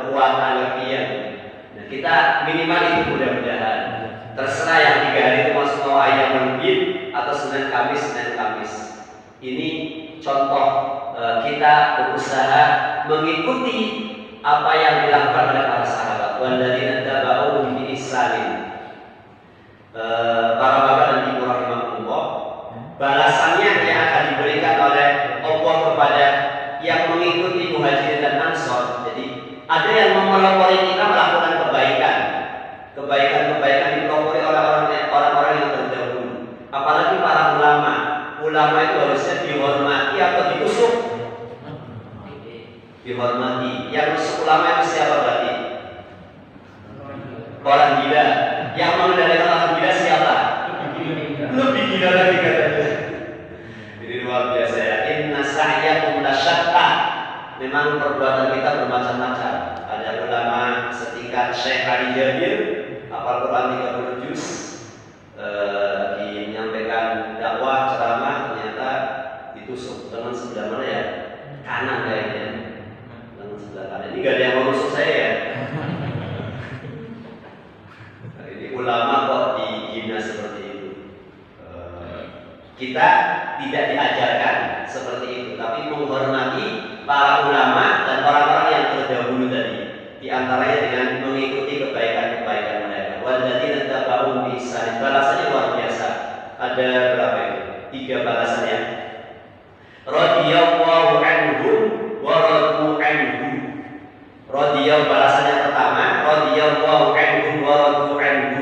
kuat, agar kiat. Nah, kita minimal itu mudah-mudahan. Terserah yang 3 hari itu masuk mau ayam bid atau Senin Kamis. Ini contoh kita berusaha mengikuti apa yang dilakukan oleh para sahabat. Walladzina tabauhum bi ihsanin. Para bapak dan ibu rahimahullah, balasannya yang akan diberikan oleh Allah kepada yang mengikuti Muhajirin dan Ansor. Jadi ada yang memelopori kita melakukan kebaikan dipelopori oleh orang-orang yang terdahulu. Apalagi para ulama. Ulama itu harusnya dihormati atau ditusuk? Dihormati. Yang rusuk ulama itu siapa berarti? Orang gila. Yang mengendalikan orang gila siapa? Lebih gila lagi katanya. Jadi luar biasa ya. Inna sa'yakum lasyatta. Memang perbuatan kita bermacam-macam. Ada ulama setingkat Syekh Ali Jabir, hafal Quran 30 juz, menyampaikan dakwah ceramah, ternyata ditusuk. Tangan sebelah mana ya? Kanan kayaknya. Tangan sebelah kanan. Ini gak ada yang mau nusuk saya ya. Nah, ini ulama kok dihina seperti itu. Kita tidak diajarkan seperti itu, tapi menghormati para ulama dan orang-orang yang terdahulu tadi. Di antaranya dengan mengikuti kebaikan-kebaikan mereka. Walladzina tabauhum bi ihsan. Balasannya luar biasa. Ada berapa itu? 3 balasannya. Radhiyallahu anhum wa radu anhu. Radhiyallahu balasannya pertama, radhiyallahu anhum wa radu anhu.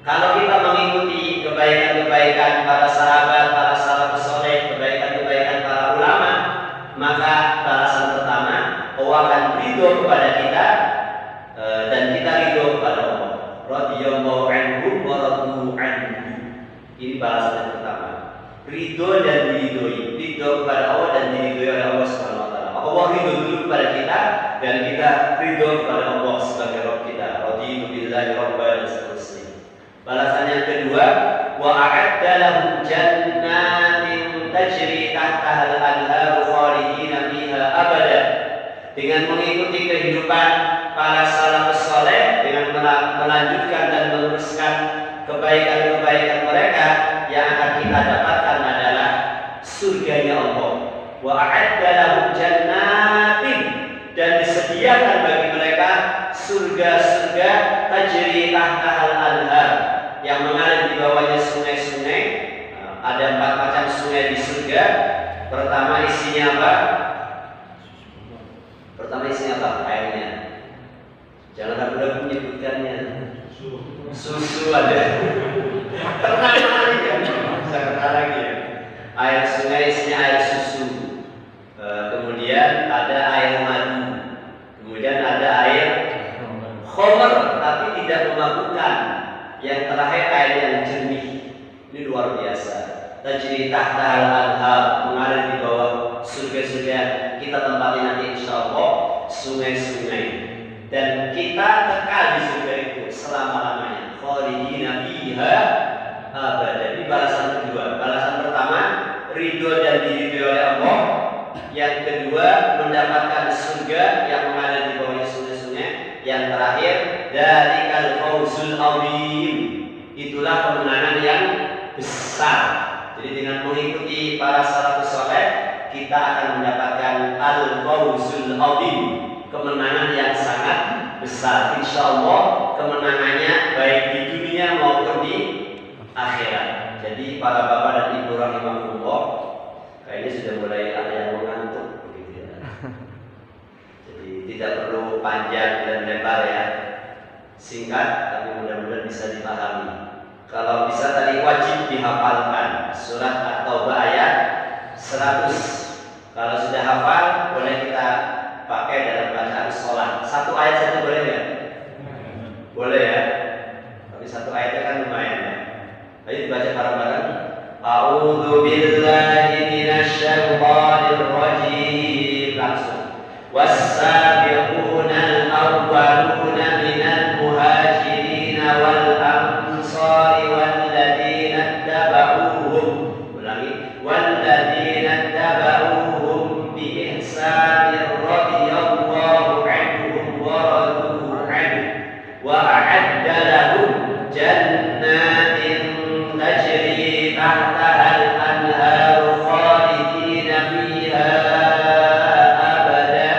Kalau kita mengikuti kebaikan-kebaikan para sahabat, para salafus saleh, kebaikan-kebaikan para ulama, maka balasan pertama Allah akan ridho kepada kita dan kita ridho kepada Allah. Radhiyallahu anhum wa radu anhu. Ini balasan yang pertama. Ridho dan diridhoi. Ridho kepada Allah dan diridhoi oleh Allah Subhanahu wa taala. Allah ridho dulu kepada kita dan kita ridho kepada Allah sebagai Rabb kita. Raditu billahi rabban dan seterusnya. Balasan yang kedua, wa a'adda lahum jannatin tajri tahtaha al-anharu khalidina fiha abada. Dengan mengikuti kehidupan para salafus saleh, dengan melanjutkan dan meneruskan kebaikan-kebaikan mereka, yang akan kita dapatkan adalah surganya Allah. Wa a'adda lahum jannatin, dan disediakan bagi mereka surga-surga tajri tahtaha al-anhar, yang mengalir di bawahnya sungai-sungai. Ada 4 macam sungai di surga. Pertama isinya apa? Airnya. Jangan ragu-ragu menyebutkannya. Susu ada. Terkenal lagi ya. Terkenal lagi ya. Air sungai isinya air susu. Kemudian ada air madu. Kemudian ada air khamr tapi tidak memabukkan. Yang terakhir air yang jernih. Ini luar biasa. Tajri tahta al-anhar, mengalir di bawah surga-surga kita tempati nanti insyaallah, sungai-sungai. Dan kita kekal di surga itu selama-lamanya. Khalidina fiha abada. Ini balasan kedua. Balasan pertama, ridho dan diridhoi oleh Allah. Yang kedua, mendapatkan surga yang mengalir di bawahnya sungai-sungai. Yang terakhir, dzalikal fawzul azim. Itulah kemenangan yang besar. Jadi dengan mengikuti para salafus saleh, kita akan mendapatkan al-fawzul azim, kemenangan yang sangat besar. Insyaallah kemenangannya baik di dunia maupun di akhirat. Jadi para bapak dan ibu rahimahullah, kayaknya sudah mulai ada yang mengantuk begitu ya. Jadi tidak perlu panjang dan lebar ya. Singkat tapi mudah-mudahan bisa dipahami. Kalau bisa tadi wajib dihafalkan surat At-Taubah ayat 100. Kalau sudah hafal boleh kita pakai dalam bacaan sholat. 1 ayat saja boleh ya? Boleh ya? Tapi 1 ayatnya kan lumayan ya. Ayo dibaca bareng-bareng. A'udzu billahi minasy syaithanir rajim. Langsung. Was-sabiqunal awwaluna minal muhajirin wal ansari walladzina tabauhum. Ulangi. Walladzina tabauhum bi ihsanin radhiyallahu anhum wa radu anhu wa a'adda lahum jannatin tajri tahtaha al-anharu khalidina fiha abada.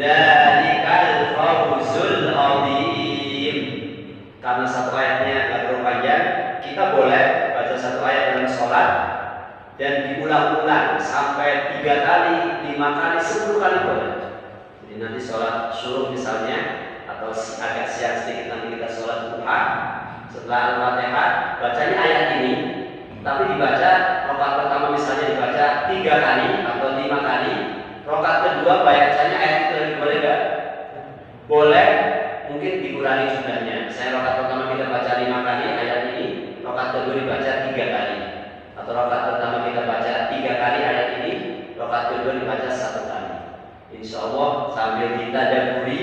Dzalikal fawzul azim. Karena 1 ayatnya agak terlalu panjang, kita boleh baca 1 ayat dalam sholat dan diulang-ulang sampai 3 kali, 5 kali, 10 kali boleh. Jadi nanti sholat syuruk misalnya, atau agak siang sedikit nanti kita sholat duha, setelah Al-Fatihah bacanya ayat ini, tapi dibaca rakaat pertama misalnya dibaca 3 kali atau 5 kali, rakaat kedua bacanya ayat itu lagi, boleh nggak? Boleh, mungkin dikurangi jumlahnya. Saya rakaat pertama kita baca 5 kali ayat ini, rakaat kedua dibaca 3 kali, atau rakaat pertama kita baca 3 kali ayat ini, rakaat kedua dibaca 1 kali. Insya Allah sambil kita daburi,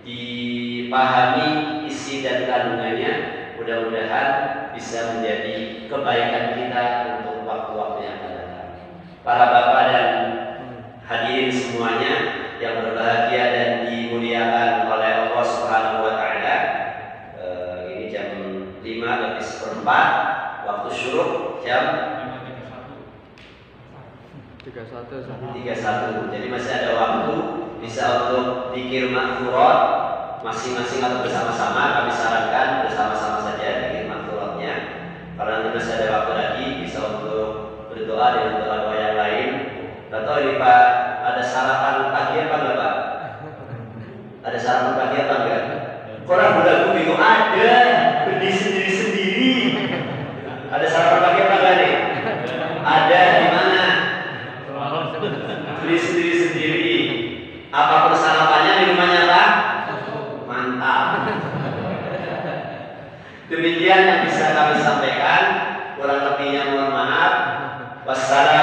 dipahami isi dan kandungannya, mudah-mudahan bisa menjadi kebaikan kita untuk waktu-waktu yang akan datang. para bapak dan hadirin semuanya yang berbahagia dan dimuliakan oleh Allah Subhanahu wa taala. Ini jam 5:04 waktu syuruk jam 31. Jadi masih ada waktu bisa untuk zikir maghfirah masing-masing atau bersama-sama. Kami sarankan bersama-sama saja zikir maghfirahnya. Kalau nanti masih ada waktu lagi bisa untuk berdoa dengan doa-doa yang lain. Atau ini Pak, ada sarapan pagi apa enggak Pak? Ada sarapan pagi apa enggak? Orang budak bingung ada, beli sendiri-sendiri. Ada sarapan pagi apa enggak nih? Ada, di mana? Beli sendiri-sendiri. Apapun sarapannya, minumannya apa? Mantap. Demikian yang bisa kami sampaikan. Kurang lebihnya mohon maaf. Wassalamualaikum